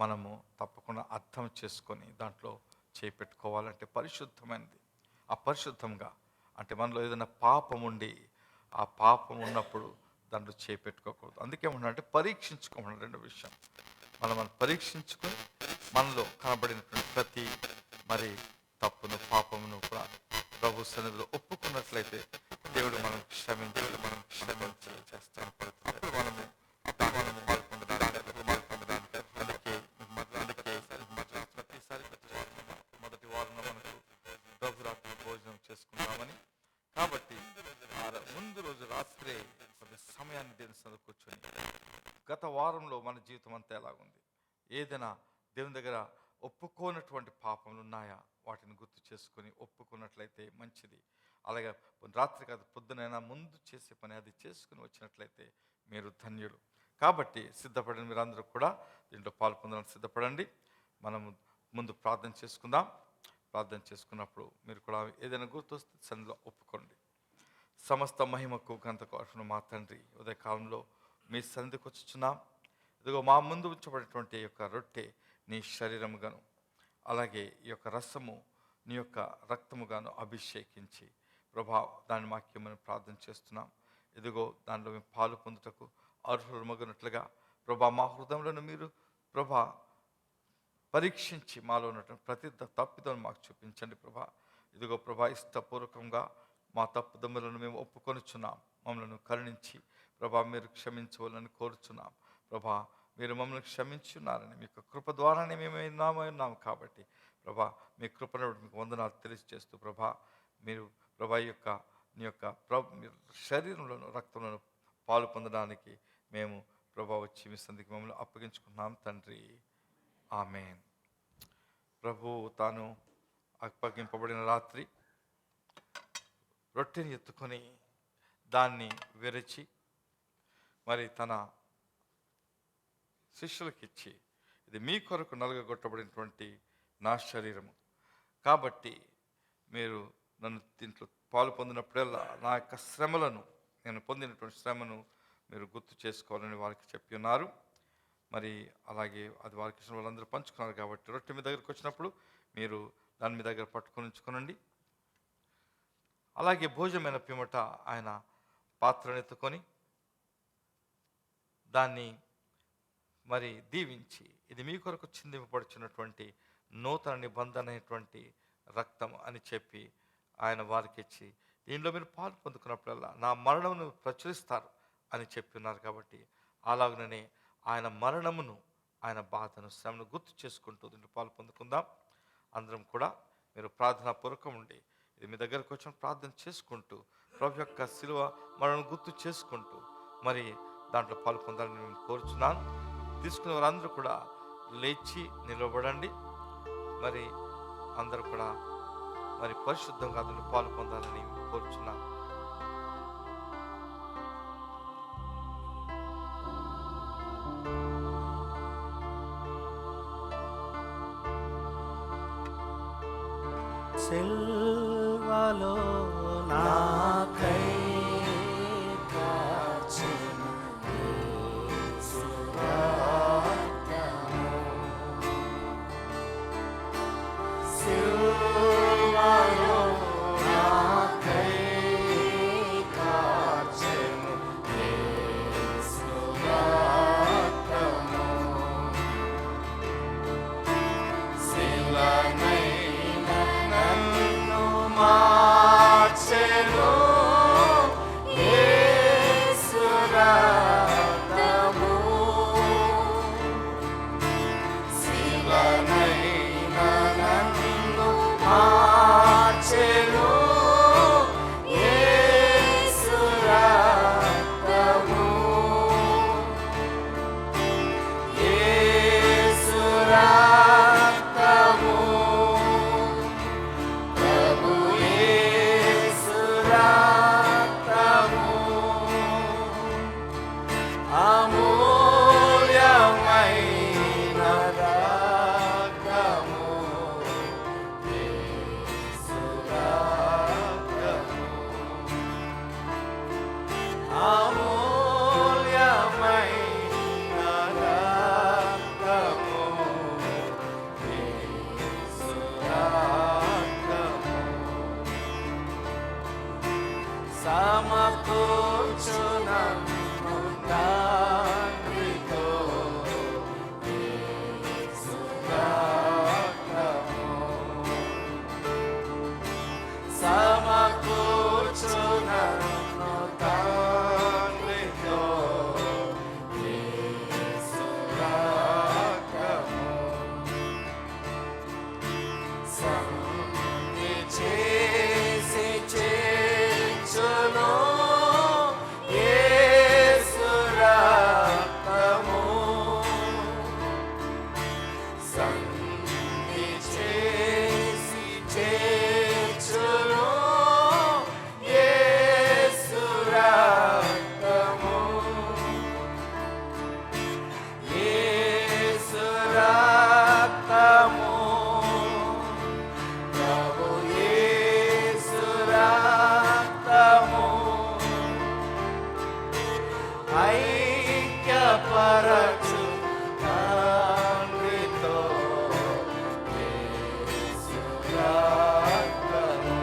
మనము తప్పకుండా అర్థం చేసుకొని దాంట్లో చేపెట్టుకోవాలంటే పరిశుద్ధమైనది. ఆ పరిశుద్ధంగా అంటే మనలో ఏదైనా పాపం ఉండి ఆ పాపం ఉన్నప్పుడు దాంట్లో చేపెట్టుకోకూడదు. అందుకే ఏమన్నా పరీక్షించుకోమన్నాడు. 2 విషయం మనం పరీక్షించుకొని మనలో కనబడినటువంటి ప్రతి మరి తప్పును పాపమును కూడా ప్రభు సన్నిధిలో ఒప్పుకున్నట్లయితే దేవుడు మనం క్షమించి చేస్తాను. మనము ప్రతిసారి మొదటి వారంలో మనకు ప్రభు రాత్రి భోజనం చేసుకుంటామని, కాబట్టి ముందు రోజు రాత్రే కొంత సమయాన్ని దేవుని సన్నిధిలో కూర్చొని గత వారంలో మన జీవితం అంతా ఎలాగుంది, ఏదైనా దేవుని దగ్గర ఒప్పుకోనటువంటి పాపములు ఉన్నాయా వాటిని గుర్తు చేసుకొని ఒప్పుకున్నట్లయితే మంచిది. అలాగే రాత్రి కాదు పొద్దునైనా ముందు చేసే పని అది చేసుకుని వచ్చినట్లయితే మీరు ధన్యులు. కాబట్టి సిద్ధపడిన మీరందరూ కూడా దీంట్లో పాల్పొందడానికి సిద్ధపడండి. మనము ముందు ప్రార్థన చేసుకుందాం. ప్రార్థన చేసుకున్నప్పుడు మీరు కూడా ఏదైనా గుర్తొస్తే సన్నిధిలో ఒప్పుకోండి. సమస్త మహిమకు ఘనతకు అర్హుడు మా తండ్రి, ఉదయకాలంలో మీ సన్నిధికి వచ్చుచున్నాం. ఇదిగో మా ముందు ఉంచబడినటువంటి ఈ యొక్క రొట్టె నీ శరీరముగాను అలాగే ఈ యొక్క రసము నీ యొక్క రక్తముగాను అభిషేకించి ప్రభా దాన్ని మాకేమని ప్రార్థన చేస్తున్నాం. ఇదిగో దానిలో మేము పాలు పొందుటకు అర్హులమగినట్లుగా ప్రభా మా హృదయంలో మీరు ప్రభా పరీక్షించి మాలో ఉన్నటువంటి ప్రతి తప్పిదం మాకు చూపించండి ప్రభా. ఇదిగో ప్రభా ఇష్టపూర్వకంగా మా తప్పుదమ్ములను మేము ఒప్పుకొనుచున్నాం. మమ్మల్ని కరుణించి ప్రభా మీరు క్షమించవాలని కోరుచున్నాం ప్రభా. మీరు మమ్మల్ని క్షమించి ఉన్నారని, మీ యొక్క కృప ద్వారానే మేము ఉన్నాము కాబట్టి ప్రభా, మీ కృపను మీకు వందనాలు తెలియజేస్తూ ప్రభా, మీరు ప్రభా నీ యొక్క మీరు శరీరంలోను రక్తంలోను పాలు పొందడానికి మేము ప్రభా వచ్చి మీ సంధికి మమ్మల్ని అప్పగించుకున్నాం తండ్రి. ఆమేన్. ప్రభు తాను అప్పగింపబడిన రాత్రి రొట్టెని ఎత్తుకొని దాన్ని విరచి మరి తన శిష్యులకిచ్చి, ఇది మీ కొరకు నలుగగొట్టబడినటువంటి నా శరీరము కాబట్టి మీరు నన్ను దీంట్లో పాలు పొందినప్పుడల్లా నా యొక్క శ్రమలను, నేను పొందినటువంటి శ్రమను మీరు గుర్తు చేసుకోవాలని వారికి చెప్పి ఉన్నారు. మరి అలాగే అది వారికి ఇచ్చిన వాళ్ళందరూ పంచుకున్నారు కాబట్టి రొట్టె మీ దగ్గరకు వచ్చినప్పుడు మీరు దాన్ని మీ దగ్గర పట్టుకొని ఉంచుకోనండి. అలాగే భోజనమైన పిమ్మట ఆయన పాత్రను ఎత్తుకొని దాన్ని మరి దీవించి, ఇది మీ కొరకు చిందింపబడుచున్నటువంటి నూతన నిబంధన అయినటువంటి రక్తం అని చెప్పి ఆయన వారికి ఇచ్చి, దీనిలో మీరు పాలు పొందుకున్నప్పుడల్లా నా మరణమును ప్రచురిస్తారు అని చెప్పి ఉన్నారు కాబట్టి అలాగనే ఆయన మరణమును, ఆయన బాధను, శ్రమను గుర్తు చేసుకుంటూ దీంట్లో పాలు పొందుకుందాం. అందరం కూడా మీరు ప్రార్థనాపూర్వకం ఉండి ఇది మీ దగ్గరకు వచ్చిన ప్రార్థన చేసుకుంటూ ప్రభు యొక్క శిలువ మరణం గుర్తు చేసుకుంటూ మరి దాంట్లో పాలు పొందాలని నేను కోరుచున్నాను. తీసుకునే వారందరూ కూడా లేచి నిలబడండి. మరి అందరూ కూడా మరి పరిశుద్ధంగా అందులో పాలు పొందాలని కోరుచున్నాను. సిల్వలో నాకై కాచిన యేసు రక్తము, సిల్వలో నాకై కాచిన యేసు రక్తము, శిలనై మార్చెను యేసు రక్తము, శిలనైన నన్ను మార్చెను యేసు రక్తము, యేసు రక్తము, అమూల్యమైన రక్తము, యేసు రక్తము, అమూల్యమైన రక్తము, యేసు రక్తము, సమకూర్చునన్ను తండ్రితో యేసు రక్తము, సమకూర్చునన్ను తండ్రితో యేసు రక్తము, సంధి చేసి చేర్చును యేసు రక్తము, సంధి చేసి చేర్చును యేసు రక్తము, యేసు రక్తము, ప్రభు యేసు రక్తము, ఐక్యపరచు తండ్రితో యేసు రక్తము,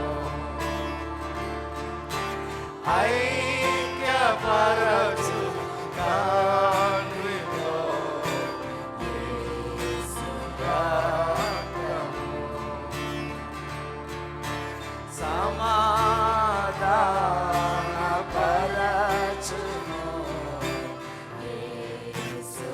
ఐక్యపరచు తండ్రితో యేసు రక్తము, సమాధానపరచును యేసు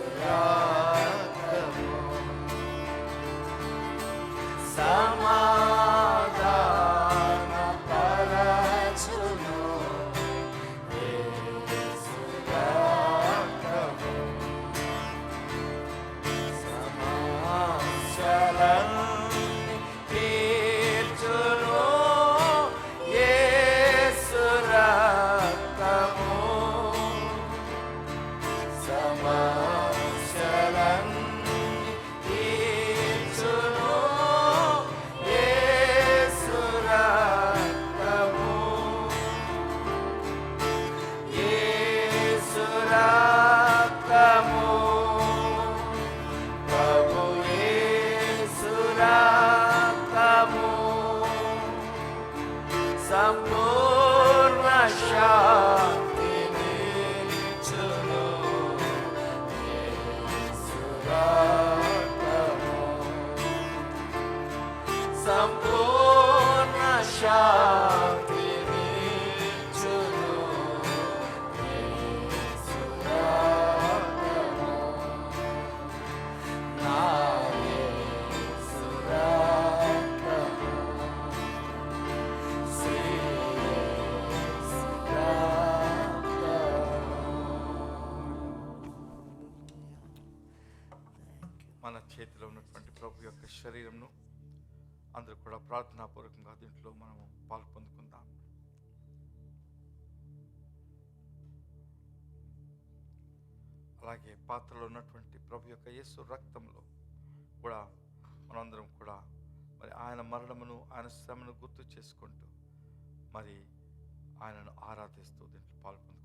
మన చేతిలో ఉన్నటువంటి ప్రభు యొక్క శరీరంను అందరూ కూడా ప్రార్థనాపూర్వకంగా దీంట్లో మనము పాలు పొందుకుందాం. అలాగే పాత్రలో ఉన్నటువంటి ప్రభు యొక్క యేసు రక్తంలో కూడా మనందరం కూడా మరి ఆయన మరణమును, ఆయన శ్రమను గుర్తు చేసుకుంటూ మరి ఆయనను ఆరాధిస్తూ దీంట్లో పాలు పొందుకుందాం.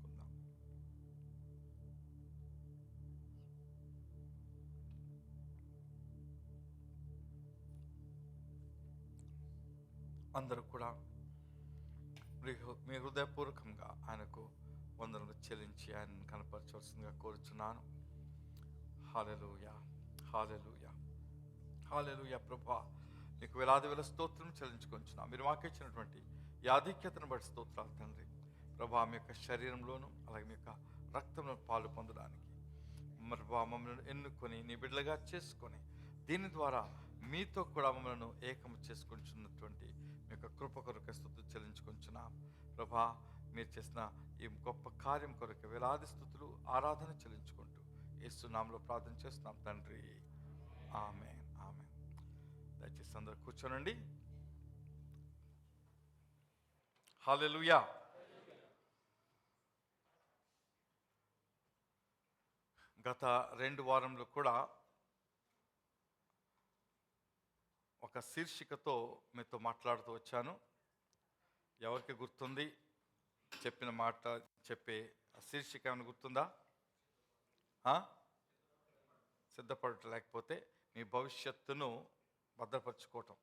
అందరూ కూడా మీ హృదయపూర్వకంగా ఆయనకు వందనలు చెల్లించి ఆయనను కనపరచవలసిందిగా కోరుచున్నాను. హల్లెలూయా, హల్లెలూయా, హల్లెలూయా. ప్రభువా, నీకు వేలాది వేల స్తోత్రం చెల్లించుకొంచున్నాం. మీరు మాకు ఇచ్చినటువంటి ఈ ఆధిక్యతను బట్టి స్తోత్రాలు తండ్రి. ప్రభువా, మీ యొక్క శరీరంలోను అలాగే మీ యొక్క రక్తంలో పాలు పొందడానికి మరి మమ్మల్ని ఎన్నుకొని నీ బిడ్డలుగా చేసుకొని దీని ద్వారా మీతో కూడా మమ్మల్ని ఏకం చేసుకుంటున్నటువంటి మీ యొక్క కృప కొరకు స్తుతులు చెల్లించుకుంటున్నాం. ప్రభా, మీరు చేసిన ఈ గొప్ప కార్యం కొరకు వేలాది స్తుతులు ఆరాధన చెల్లించుకుంటూ యేసు నామములో ప్రార్థన చేస్తున్నాం తండ్రి. ఆమేన్, ఆమేన్. దయచేసి అందరూ కూర్చోనండి. హల్లెలూయా. గత 2 వారంలో కూడా ఒక శీర్షికతో మీతో మాట్లాడుతూ వచ్చాను. ఎవరికి గుర్తుంది? చెప్పిన మాట చెప్పే శీర్షిక ఏమైనా గుర్తుందా? సిద్ధపడటం, లేకపోతే మీ భవిష్యత్తును భద్రపరచుకోవటం.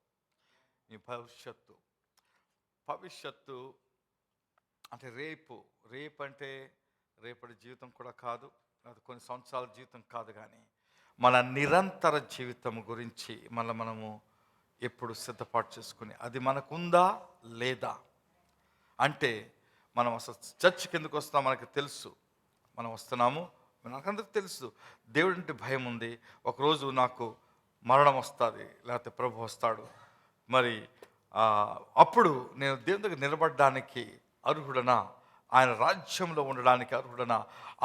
మీ భవిష్యత్తు అంటే రేపు అంటే రేపటి జీవితం కూడా కాదు, అది కొన్ని సంవత్సరాల జీవితం కాదు, కానీ మన నిరంతర జీవితం గురించి మనము ఎప్పుడు సిద్ధపాటు చేసుకుని అది మనకుందా లేదా అంటే, మనం అసలు చర్చ్ కిందకు వస్తాం, మనకు తెలుసు మనం వస్తున్నాము, మనకందరికి తెలుసు దేవుడి అంటే భయం ఉంది. ఒకరోజు నాకు మరణం వస్తుంది, లేకపోతే ప్రభు వస్తాడు, మరి అప్పుడు నేను దేవుని దగ్గర నిలబడడానికి అర్హుడనా, ఆయన రాజ్యంలో ఉండడానికి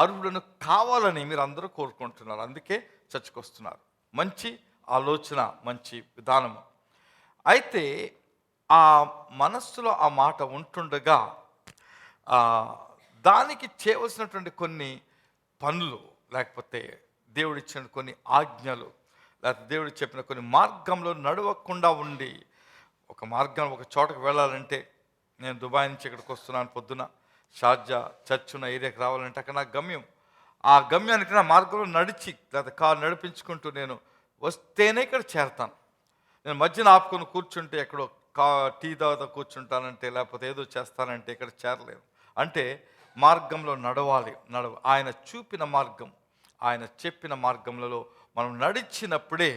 అర్హుడను కావాలని మీరు అందరూ కోరుకుంటున్నారు. అందుకే చర్చకు వస్తున్నారు. మంచి ఆలోచన, మంచి విధానము. అయితే ఆ మనస్సులో ఆ మాట ఉంటుండగా దానికి చేయవలసినటువంటి కొన్ని పనులు, లేకపోతే దేవుడిచ్చిన కొన్ని ఆజ్ఞలు, లేకపోతే దేవుడు చెప్పిన కొన్ని మార్గంలో నడవకుండా ఉండి, ఒక మార్గం ఒక చోటకు వెళ్ళాలంటే, నేను దుబాయ్ నుంచి ఇక్కడికి వస్తున్నాను, పొద్దున షార్జా చర్చ్ ఉన్న ఏరియాకి రావాలంటే అక్కడ నా గమ్యం, ఆ గమ్యానికి నా మార్గంలో నడిచి లేదా కారు నడిపించుకుంటూ నేను వస్తేనే ఇక్కడ చేరతాను. నేను మధ్యన ఆపుకొని కూర్చుంటే ఎక్కడో టీ తాగుతా కూర్చుంటానంటే, లేకపోతే ఏదో చేస్తానంటే ఇక్కడ చేరలేను. అంటే మార్గంలో నడవాలి. ఆయన చూపిన మార్గం, ఆయన చెప్పిన మార్గంలో మనం నడిచినప్పుడే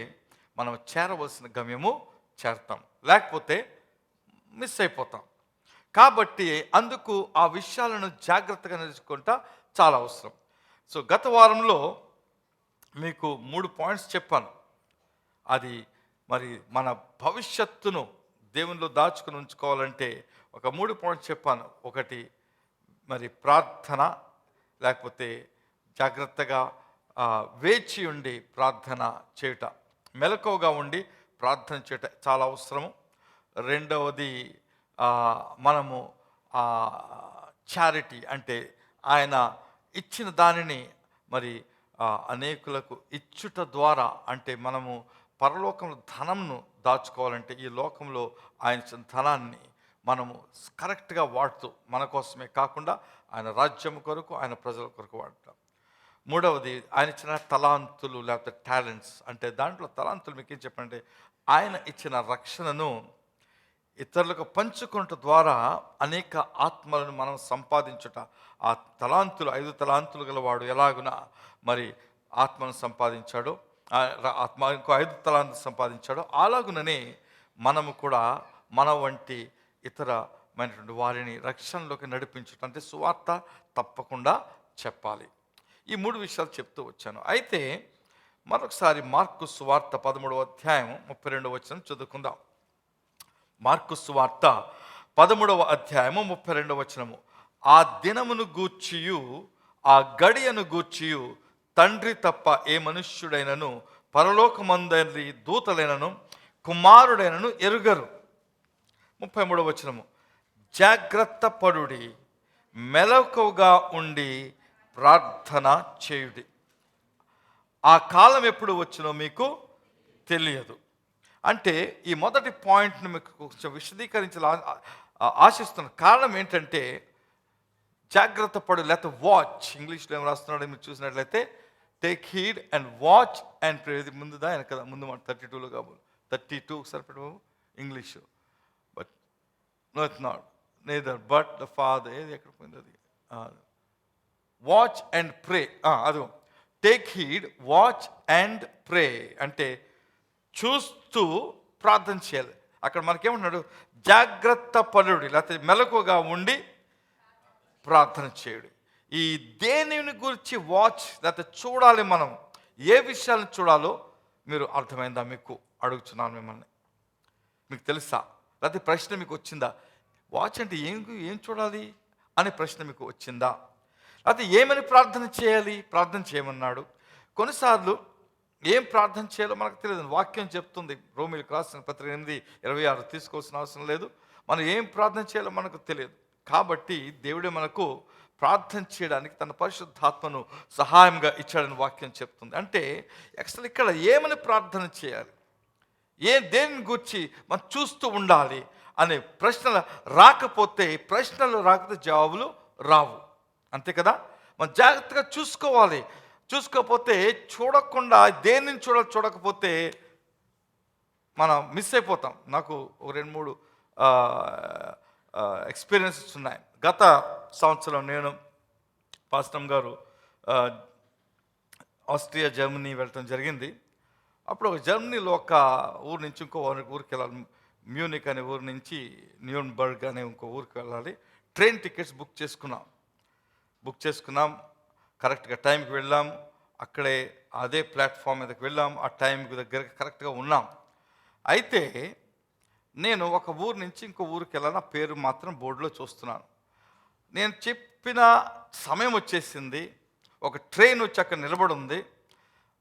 మనం చేరవలసిన గమ్యము చేరతాం, లేకపోతే మిస్ అయిపోతాం. కాబట్టి అందుకు ఆ విషయాలను జాగ్రత్తగా నేర్చుకుంటా చాలా అవసరం. సో గత వారంలో మీకు 3 పాయింట్స్ చెప్పాను. అది మరి మన భవిష్యత్తును దేవునిలో దాచుకుని ఉంచుకోవాలంటే ఒక 3 పాయింట్స్ చెప్పాను. ఒకటి మరి ప్రార్థన, లేకపోతే జాగ్రత్తగా వేచి ఉండి ప్రార్థన చేయుట, మెలకువగా ఉండి ప్రార్థన చేయుట చాలా అవసరము. రెండవది మనము చారిటీ అంటే ఆయన ఇచ్చిన దానిని మరి అనేకులకు ఇచ్చుట ద్వారా, అంటే మనము పరలోకంలో ధనంను దాచుకోవాలంటే ఈ లోకంలో ఆయన ఇచ్చిన ధనాన్ని మనము కరెక్ట్గా వాడుతూ మన కోసమే కాకుండా ఆయన రాజ్యం కొరకు, ఆయన ప్రజల కొరకు వాడతాం. మూడవది ఆయన ఇచ్చిన తలాంతులు లేకపోతే టాలెంట్స్, అంటే దాంట్లో తలాంతులు మీకు ఏం చెప్పంటే ఆయన ఇచ్చిన రక్షణను ఇతరులకు పంచుకుంట ద్వారా అనేక ఆత్మలను మనం సంపాదించుట. ఆ తలాంతులు 5 తలాంతులు గలవాడు ఎలాగున మరి ఆత్మను సంపాదించాడో, ఇంకో 5 తలాంతులు సంపాదించాడో, అలాగుననే మనము కూడా మన వంటి ఇతరమైనటువంటి వారిని రక్షణలోకి నడిపించుట, అంటే సువార్త తప్పకుండా చెప్పాలి. ఈ 3 విషయాలు చెప్తూ వచ్చాను. అయితే మరొకసారి మార్కు సువార్త 13వ అధ్యాయం 32వ వచనం చదువుకుందాం. మార్కు సువార్త 13వ అధ్యాయము 32వ వచనము. ఆ దినమును గూర్చియు ఆ గడియను గూర్చియు తండ్రి తప్ప ఏ మనుష్యుడైనను పరలోకమందరి దూతలైనను కుమారుడైనను ఎరుగరు. 33వ వచనము, జాగ్రత్త పడుడి, మెలకువగా ఉండి ప్రార్థన చేయుడి. ఆ కాలం ఎప్పుడు వచ్చినో మీకు తెలియదు. అంటే ఈ మొదటి పాయింట్ని మీకు కొంచెం విశదీకరించాలని ఆశిస్తున్నాను. కారణం ఏంటంటే జాగ్రత్త పడు, లేకపోతే వాచ్, ఇంగ్లీష్లో ఏం రాస్తున్నాడో మీరు చూసినట్లయితే take heed and watch and pray. ఇది ముందుదా వెనకదా? ముందు మాట 32లో కాబోలు 32 సరిపెట్టు English. But no it's not neither but the father. ఏది ఎక్కడ పోయింది అది? Watch and pray. అదో take heed, watch and pray అంటే చూస్తూ ప్రార్థన చేయాలి. అక్కడ మనకేమంటున్నాడు? జాగ్రత్త పరుడి, లేకపోతే మెలకుగా ఉండి ప్రార్థన చేయుడు. ఈ దేనిని గురించి వాచ్ లేకపోతే చూడాలి, మనం ఏ విషయాలను చూడాలో మీరు అర్థమైందా? మీకు అడుగుతున్నాను మిమ్మల్ని. మీకు తెలుసా? లేకపోతే ప్రశ్న మీకు వచ్చిందా? వాచ్ అంటే ఏం చూడాలి అనే ప్రశ్న మీకు వచ్చిందా? లేకపోతే ఏమని ప్రార్థన చేయాలి? ప్రార్థన చేయమన్నాడు. కొన్నిసార్లు ఏం ప్రార్థన చేయాలో మనకు తెలియదు. వాక్యం చెప్తుంది. రోమీయులకు రాసిన పత్రిక 8:26 తీసుకోవాల్సిన అవసరం లేదు. మనం ఏం ప్రార్థన చేయాలో మనకు తెలియదు. కాబట్టి దేవుడే మనకు ప్రార్థన చేయడానికి తన పరిశుద్ధాత్మను సహాయంగా ఇచ్చాడని వాక్యం చెప్తుంది. అంటే అసలు ఇక్కడ ఏమని ప్రార్థన చేయాలి, దేని గురించి మనం చూస్తూ ఉండాలి అనే ప్రశ్నలు రాకపోతే జవాబులు రావు. అంతే కదా? మనం జాగ్రత్తగా చూసుకోవాలి. చూసుకోకపోతే, చూడకుండా దేనిని చూడకపోతే మనం మిస్ అయిపోతాం. నాకు ఒక 2-3 ఎక్స్పీరియన్సెస్ ఉన్నాయి. గత సంవత్సరం నేను పాస్టర్ గారు ఆస్ట్రియా, జర్మనీ వెళ్ళటం జరిగింది. అప్పుడు ఒక జర్మనీలో ఒక ఊరు నుంచి ఇంకో ఊరికి వెళ్ళాలి. మ్యూనిక్ అనే ఊరు నుంచి న్యూర్న్బర్గ్ అనే ఇంకో ఊరికి వెళ్ళాలి. ట్రైన్ టికెట్స్ బుక్ చేసుకున్నాం. కరెక్ట్గా టైంకి వెళ్ళాం. అక్కడే అదే ప్లాట్ఫామ్ మీదకి వెళ్ళాం. ఆ టైంకి దగ్గర కరెక్ట్గా ఉన్నాం. అయితే నేను ఒక ఊరు నుంచి ఇంకో ఊరికి వెళ్ళాలి. నా పేరు మాత్రం బోర్డులో చూస్తున్నాను. నేను చెప్పిన సమయం వచ్చేసింది. ఒక ట్రైన్ వచ్చి అక్కడ నిలబడి ఉంది.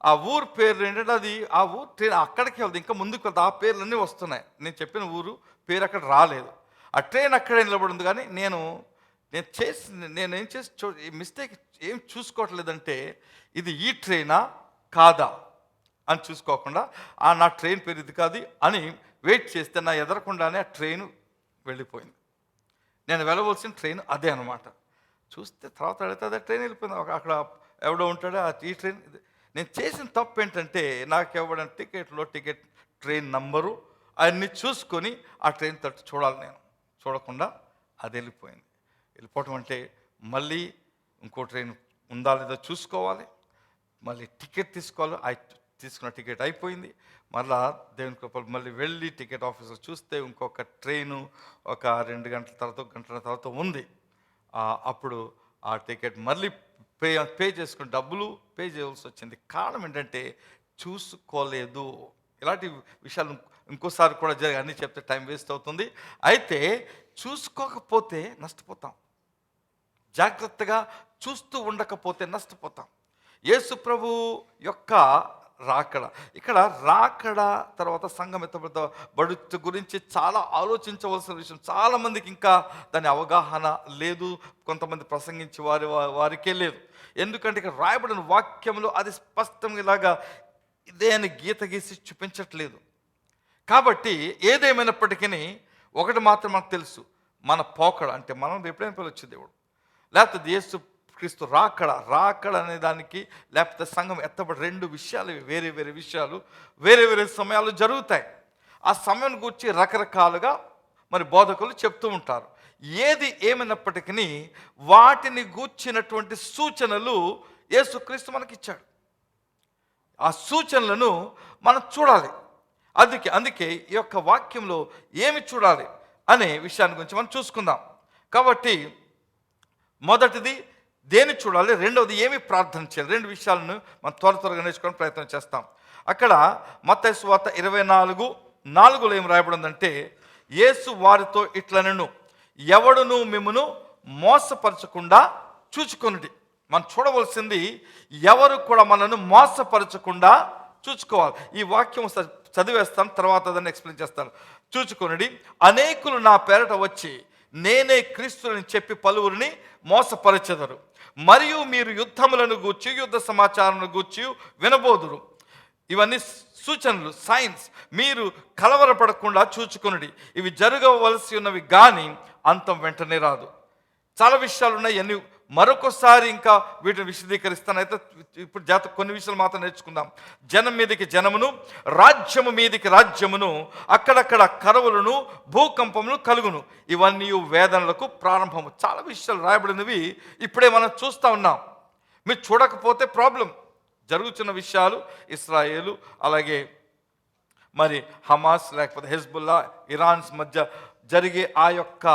ఆ ఊరు పేరు ఏంటంటే అది ఆ ఊరు ట్రైన్ అక్కడికి వెళ్తుంది. ఇంకా ముందుకు వెళ్తే ఆ పేర్లన్నీ వస్తున్నాయి. నేను చెప్పిన ఊరు పేరు అక్కడ రాలేదు. ఆ ట్రైన్ అక్కడే నిలబడి ఉంది. కానీ నేనేం చేసి మిస్టేక్ ఏం చూసుకోవట్లేదంటే ఇది ఈ ట్రైనా కాదా అని చూసుకోకుండా నా ట్రైన్ పేరు ఇది కాదు అని వెయిట్ చేస్తే నా ఎదరకుండానే ఆ ట్రైన్ వెళ్ళిపోయింది. నేను వెళ్ళవలసిన ట్రైన్ అదే అనమాట. చూస్తే తర్వాత అడిగితే అదే ట్రైన్ వెళ్ళిపోయింది. అక్కడ ఎవడో ఉంటాడో ఈ ట్రైన్. నేను చేసిన తప్పు ఏంటంటే నాకు ఇవ్వడం టికెట్ ట్రైన్ నంబరు అవన్నీ చూసుకొని ఆ ట్రైన్ తట్టు చూడాలి. నేను చూడకుండా అది వెళ్ళిపోవటం అంటే మళ్ళీ ఇంకో ట్రైన్ ఉందా లేదో చూసుకోవాలి, మళ్ళీ టికెట్ తీసుకోవాలి. తీసుకున్న టికెట్ అయిపోయింది. మళ్ళా దేవుని కృపలు మళ్ళీ వెళ్ళి టికెట్ ఆఫీసర్ చూస్తే ఇంకొక ట్రైను ఒక 2 గంటల తర్వాత, 1 గంటల తర్వాత ఉంది. అప్పుడు ఆ టికెట్ మళ్ళీ పే చేసుకుని డబ్బులు పే చేయవలసి వచ్చింది. కారణం ఏంటంటే చూసుకోలేదు. ఇలాంటి విషయాలు ఇంకోసారి కూడా జరిగి అన్నీ చెప్తే టైం వేస్ట్ అవుతుంది. అయితే చూసుకోకపోతే నష్టపోతాం. జాగ్రత్తగా చూస్తూ ఉండకపోతే నష్టపోతాం. యేసు ప్రభు యొక్క రాకడ, ఇక్కడ రాకడ తర్వాత సంఘం ఎత్తబడు గురించి చాలా ఆలోచించవలసిన విషయం. చాలామందికి ఇంకా దాని అవగాహన లేదు. కొంతమంది ప్రసంగించే వారికే లేదు. ఎందుకంటే ఇక్కడ రాయబడిన వాక్యంలో అది స్పష్టంగా ఇలాగా ఇదే అని గీత గీసి చూపించట్లేదు. కాబట్టి ఏదేమైనప్పటికీ ఒకటి మాత్రం మనకు తెలుసు, మన పోకడ అంటే మనం ఎప్పుడైనా పిలవచ్చు దేవుడు, లేకపోతే యేసు క్రీస్తు రాకడ అనే దానికి, లేకపోతే సంఘం ఎత్తబడి 2 విషయాలు, వేరే విషయాలు వేరే సమయాలు జరుగుతాయి. ఆ సమయం గురించి రకరకాలుగా మరి బోధకులు చెప్తూ ఉంటారు. ఏది ఏమైనప్పటికీ వాటిని గూర్చినటువంటి సూచనలు యేసుక్రీస్తు మనకిచ్చాడు. ఆ సూచనలను మనం చూడాలి. అందుకే ఈ యొక్క వాక్యంలో ఏమి చూడాలి అనే విషయాన్ని గురించి మనం చూసుకుందాం. కాబట్టి మొదటిది దేని చూడాలి, రెండవది ఏమి ప్రార్థన చేయాలి. 2 విషయాలను మనం త్వరగా నేర్చుకోవడానికి ప్రయత్నం చేస్తాం. అక్కడ మత్తయి సువార్త 24:4 ఏం రాయబడిందంటే, యేసు వారితో ఇట్లనెను, ఎవడును మిమ్మును మోసపరచకుండా చూచుకొనుడి. మనం చూడవలసింది ఎవరు కూడా మనను మోసపరచకుండా చూసుకోవాలి. ఈ వాక్యం చదివేస్తాను, తర్వాత దాన్ని ఎక్స్ప్లెయిన్ చేస్తాను. చూచుకొనుడి, అనేకులు నా పేరట వచ్చి నేనే క్రీస్తుని చెప్పి పలువురిని మోసపరచెదరు. మరియు మీరు యుద్ధములను గూర్చి యుద్ధ సమాచారములను గూర్చి వినబోదురు. ఇవన్నీ సూచనలు, సైన్స్. మీరు కలవరపడకుండా చూచుకొనుడి. ఇవి జరగవలసి ఉన్నవి కానీ అంతం వెంటనే రాదు. చాలా విషయాలు ఉన్నాయి, అన్ని మరొకసారి ఇంకా వీటిని విశదీకరిస్తాను. అయితే ఇప్పుడు కొన్ని విషయాలు మాత్రం నేర్చుకుందాం. జనం మీదకి జనమును, రాజ్యము మీదకి రాజ్యమును, అక్కడక్కడ కరువులను, భూకంపమును కలుగును. ఇవన్నీ వేదనలకు ప్రారంభము. చాలా విషయాలు రాయబడినవి ఇప్పుడే మనం చూస్తూ ఉన్నాం. మీరు చూడకపోతే ప్రాబ్లం. జరుగుతున్న విషయాలు ఇస్రాయేలు, అలాగే మరి హమాస్ లేకపోతే హెజ్బుల్లా, ఇరాన్స్ మధ్య జరిగే ఆ యొక్క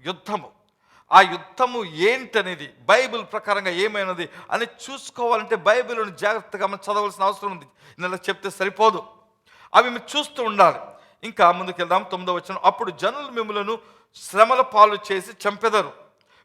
యుద్ధము, ఆ యుద్ధము ఏంటనేది బైబిల్ ప్రకారంగా ఏమైనది అని చూసుకోవాలంటే బైబిల్ను జాగ్రత్తగా మనం చదవాల్సిన అవసరం ఉంది. ఇలా చెప్తే సరిపోదు, అవి మీరు చూస్తూ ఉండాలి. ఇంకా ముందుకెళ్దాం. 9వ వచనం, అప్పుడు జనులు మిమ్ములను శ్రమల పాలు చేసి చంపెదరు.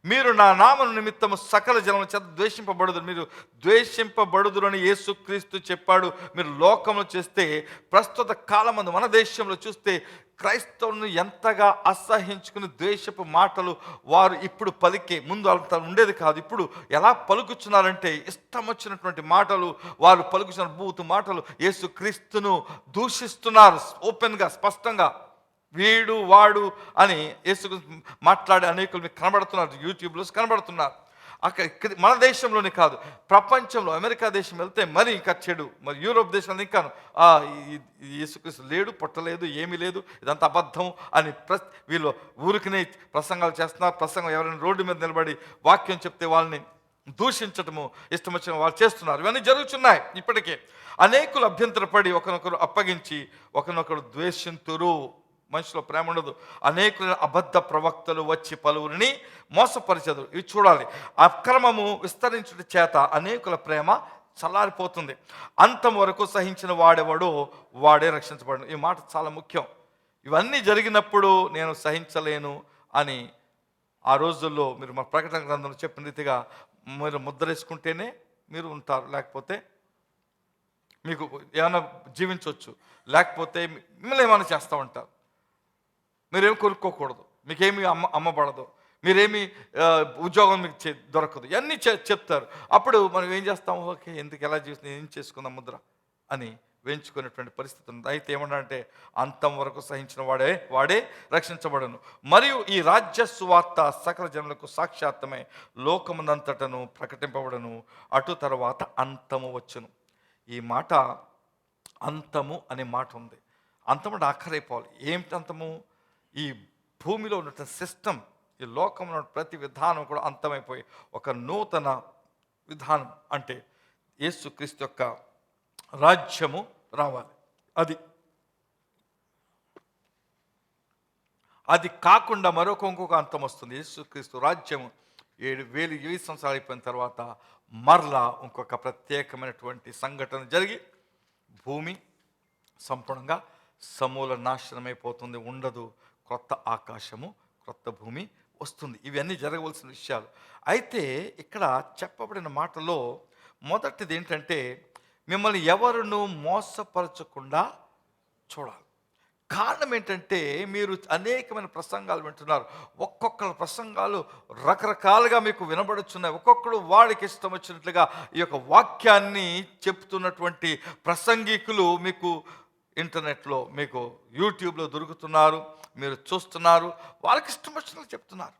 మీరు నా నామను నిమిత్తము సకల జనముల చేత ద్వేషింపబడుదురు. మీరు ద్వేషింపబడుదురు అని యేసుక్రీస్తు చెప్పాడు. మీరు లోకంలో చేస్తే, ప్రస్తుత కాలమందు మన దేశంలో చూస్తే క్రైస్తవులను ఎంతగా అసహించుకుని ద్వేషపు మాటలు వారు ఇప్పుడు పలికే, ముందు అంత ఉండేది కాదు. ఇప్పుడు ఎలా పలుకుతున్నారంటే ఇష్టం వచ్చినటువంటి మాటలు వారు పలుకుతున్న బూతు మాటలు. యేసుక్రీస్తును దూషిస్తున్నారు ఓపెన్గా, స్పష్టంగా. వీడు వాడు అని యేసు మాట్లాడే అనేకులు మీకు కనబడుతున్నారు, యూట్యూబ్లో కనబడుతున్నారు. అక్కడ మన దేశంలోనే కాదు, ప్రపంచంలో అమెరికా దేశం వెళ్తే మరి ఇంకా చెడు, మరి యూరోప్ దేశంలో ఇంకాను యేసుక్రీస్తు లేడు, పుట్టలేదు, ఏమీ లేదు, ఇదంతా అబద్ధం అని వీళ్ళు ఊరికినే ప్రసంగాలు చేస్తున్నారు. ప్రసంగం ఎవరైనా రోడ్డు మీద నిలబడి వాక్యం చెప్తే వాళ్ళని దూషించటము, ఇష్టం వచ్చిన వాళ్ళు చేస్తున్నారు. ఇవన్నీ జరుగుతున్నాయి. ఇప్పటికే అనేకులు అభ్యంతరపడి ఒకరినొకరు అప్పగించి ఒకరినొకరు ద్వేషింతురు. మనిషిలో ప్రేమ ఉండదు. అనేకులు అబద్ధ ప్రవక్తలు వచ్చి పలువురిని మోసపరిచదు. ఇవి చూడాలి. అక్రమము విస్తరించుట చేత అనేకుల ప్రేమ చల్లారిపోతుంది. అంతం వరకు సహించిన వాడెవడో వాడే రక్షించబడను. ఈ మాట చాలా ముఖ్యం. ఇవన్నీ జరిగినప్పుడు నేను సహించలేను అని ఆ రోజుల్లో మీరు మా ప్రకటన గ్రంథంలో చెప్పిన రీతిగా మీరు ముద్రేసుకుంటేనే మీరు ఉంటారు, లేకపోతే మీకు ఏమైనా జీవించవచ్చు, లేకపోతే మిమ్మల్ని ఏమైనా చేస్తూ ఉంటారు. మీరేమి కొనుక్కోకూడదు, మీకేమి అమ్మబడదు, మీరేమి ఉద్యోగం మీకు దొరకదు, ఇవన్నీ చెప్తారు. అప్పుడు మనం ఏం చేస్తాం? ఓకే, ఎందుకు ఎలా చేసి ఏం చేసుకుందాం ముద్ర అని వేయించుకునేటువంటి పరిస్థితి ఉంది. అయితే ఏమన్నా అంతం వరకు సహించిన వాడే రక్షించబడను. మరియు ఈ రాజ్య సువార్త సకల జనులకు సాక్షాత్తమై లోకమునంతటను ప్రకటింపబడను. అటు తర్వాత అంతము వచ్చును. ఈ మాట అంతము అనే మాట ఉంది. అంతము అంటే ఆఖరైపోవాలి. ఏమిటి అంతము? ఈ భూమిలో ఉన్న సిస్టమ్, ఈ లోకంలో ప్రతి విధానం కూడా అంతమైపోయి ఒక నూతన విధానం అంటే యేసుక్రీస్తు యొక్క రాజ్యము రావాలి. అది కాకుండా ఇంకొక అంతం వస్తుంది. యేసుక్రీస్తు రాజ్యము 7,000 సంవత్సరాలు అయిపోయిన తర్వాత మరలా ఇంకొక ప్రత్యేకమైనటువంటి సంఘటన జరిగి భూమి సంపూర్ణంగా సమూల నాశనమైపోతుంది, ఉండదు. క్రొత్త ఆకాశము, క్రొత్త భూమి వస్తుంది. ఇవన్నీ జరగవలసిన విషయాలు. అయితే ఇక్కడ చెప్పబడిన మాటలో మొదటిది ఏంటంటే మిమ్మల్ని ఎవరును మోసపరచకుండా చూడాలి. కారణం ఏంటంటే మీరు అనేకమైన ప్రసంగాలు వింటున్నారు. ఒక్కొక్కరు ప్రసంగాలు రకరకాలుగా మీకు వినబడుచున్నాయి. ఒక్కొక్కడు వాడికి ఇష్టం వచ్చినట్లుగా ఈ యొక్క వాక్యాన్ని చెప్తున్నటువంటి ప్రసంగికులు మీకు ఇంటర్నెట్లో, మీకు యూట్యూబ్లో దొరుకుతున్నారు, మీరు చూస్తున్నారు. వాళ్ళకి ఇష్టం వచ్చినట్లు చెప్తున్నారు.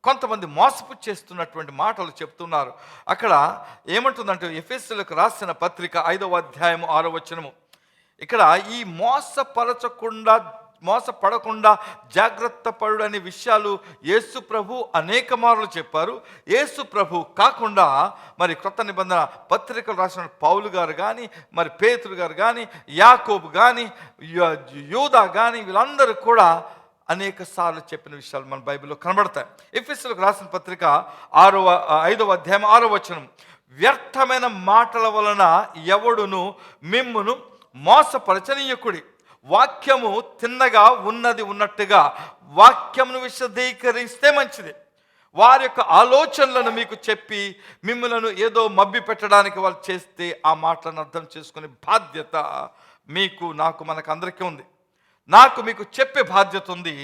కొంతమంది మోసపు చేస్తున్నటువంటి మాటలు చెప్తున్నారు. అక్కడ ఏమంటుందంటే ఎఫెసీయులకు రాసిన పత్రిక 5వ అధ్యాయము 6వ వచనము, ఇక్కడ ఈ మోసపడకుండా జాగ్రత్త పడు అనే విషయాలు యేసు ప్రభు అనేక మార్లు చెప్పారు. యేసు ప్రభు కాకుండా మరి క్రొత్త నిబంధన పత్రికలు రాసిన పౌలు గారు కానీ, మరి పేతురు గారు కానీ, యాకోబు కానీ, యూదా కానీ, వీళ్ళందరూ కూడా అనేక సార్లు చెప్పిన విషయాలు మన బైబిల్లో కనబడతాయి. ఎఫెసీయులకు రాసిన పత్రిక 5వ అధ్యాయం 6వ వచనం, వ్యర్థమైన మాటల వలన ఎవడును మిమ్మును మోసపరచనీయకుడి, వాక్యము తిన్నగా ఉన్నది ఉన్నట్టుగా వాక్యమును విశదీకరిస్తే మంచిది. వారి యొక్క ఆలోచనలను మీకు చెప్పి మిమ్మల్ని ఏదో మభ్య పెట్టడానికి వాళ్ళు చేస్తే ఆ మాటలను అర్థం చేసుకునే బాధ్యత మీకు, నాకు, మనకు అందరికీ ఉంది. నాకు మీకు చెప్పే బాధ్యత ఉంది.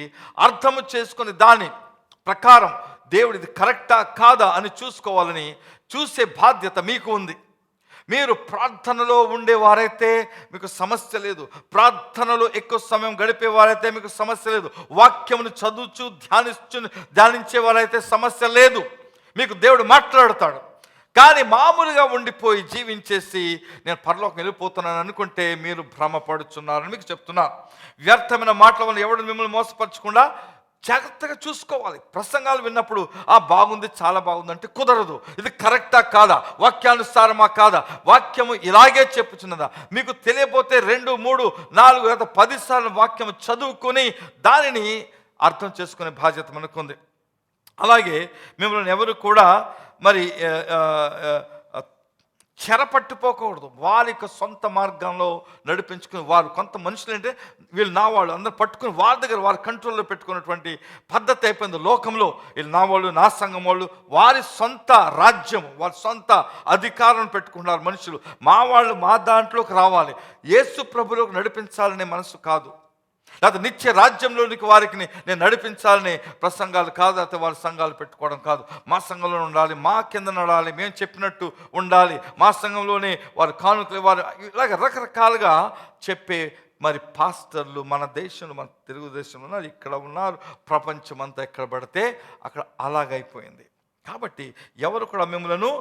అర్థము చేసుకుని దాని ప్రకారం దేవుడిది కరెక్టా కాదా అని చూసుకోవాలని చూసే బాధ్యత మీకు ఉంది. మీరు ప్రార్థనలో ఉండేవారైతే మీకు సమస్య లేదు. ప్రార్థనలో ఎక్కువ సమయం గడిపేవారైతే మీకు సమస్య లేదు. వాక్యమును చదువుచు ధ్యానించేవారైతే సమస్య లేదు. మీకు దేవుడు మాట్లాడతాడు. కానీ మామూలుగా ఉండిపోయి జీవించేసి నేను పరలోకం వెళ్ళిపోతున్నాను అనుకుంటే మీరు భ్రమపడుచున్నారని మీకు చెప్తున్నారు. వ్యర్థమైన మాటల వల్ల ఎవడు మిమ్మల్ని మోసపరచకుండా జాగ్రత్తగా చూసుకోవాలి. ప్రసంగాలు విన్నప్పుడు బాగుంది, చాలా బాగుంది అంటే కుదరదు. ఇది కరెక్టా కాదా, వాక్యానుసారమా కాదా, వాక్యము ఇలాగే చెప్పుచున్నదా, మీకు తెలియపోతే 2, 3, 4 లేదా 10 సార్లు వాక్యము చదువుకొని దానిని అర్థం చేసుకునే బాధ్యత మనకుంది. అలాగే మిమ్మల్ని ఎవరు కూడా మరి చెరపట్టుకోకూడదు. వారి యొక్క సొంత మార్గంలో నడిపించుకుని వారు కొంత మనుషులు అంటే వీళ్ళు నా వాళ్ళు అందరూ పట్టుకుని వారి దగ్గర వారి కంట్రోల్లో పెట్టుకున్నటువంటి పద్ధతి అయిపోయింది లోకంలో. వీళ్ళు నా వాళ్ళు, నా సంఘం వాళ్ళు, వారి సొంత రాజ్యం, వారి సొంత అధికారం పెట్టుకున్నారు మనుషులు. మా వాళ్ళు మా దాంట్లోకి రావాలి, యేసు ప్రభులోకి నడిపించాలనే మనసు కాదు. లేకపోతే నిత్య రాజ్యంలోనికి వారికి నేను నడిపించాలని ప్రసంగాలు కాదు, లేకపోతే వారి సంఘాలు పెట్టుకోవడం కాదు. మా సంఘంలో ఉండాలి, మా కింద నడాలి, మేము చెప్పినట్టు ఉండాలి, మా సంఘంలోనే వారు కానుకలు వారు ఇలాగ రకరకాలుగా చెప్పే మరి పాస్టర్లు మన దేశంలో, మన తెలుగుదేశంలో ఉన్నారు, ఇక్కడ ఉన్నారు, ప్రపంచమంతా ఎక్కడ పడితే అక్కడ అలాగైపోయింది. కాబట్టి ఎవరు కూడా మిమ్మల్ని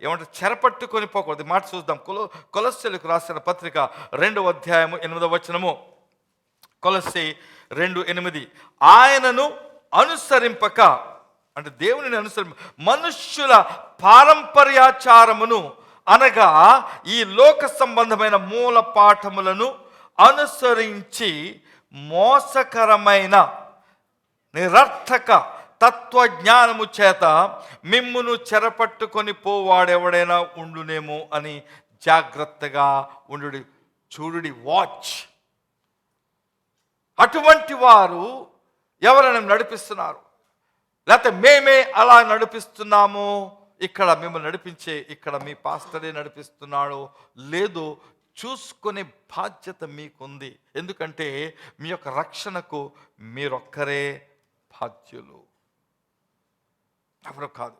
ఏమంటే చెరపట్టుకొని పోకూడదు. మాట చూద్దాం. కొలస్సీలకు రాసిన పత్రిక 2వ అధ్యాయము 8వ వచనము. కొలస్సీ 2:8 ఆయనను అనుసరింపక అంటే దేవుని మనుష్యుల పారంపర్యాచారమును అనగా ఈ లోక సంబంధమైన మూల పాఠములను అనుసరించి మోసకరమైన నిరర్థక తత్వజ్ఞానము చేత మిమ్మును చెరపట్టుకొని పోవాడెవడైనా ఉండునేమో అని జాగ్రత్తగా ఉండు. చూడుడి, వాచ్. అటువంటి వారు ఎవరైనా నడిపిస్తున్నారు, లేకపోతే మేమే అలా నడిపిస్తున్నాము, ఇక్కడ మిమ్మల్ని నడిపించే ఇక్కడ మీ పాస్టరే నడిపిస్తున్నాడు లేదో చూసుకునే బాధ్యత మీకుంది. ఎందుకంటే మీ యొక్క రక్షణకు మీరొక్కరే బాధ్యులు, ఎవరు కాదు.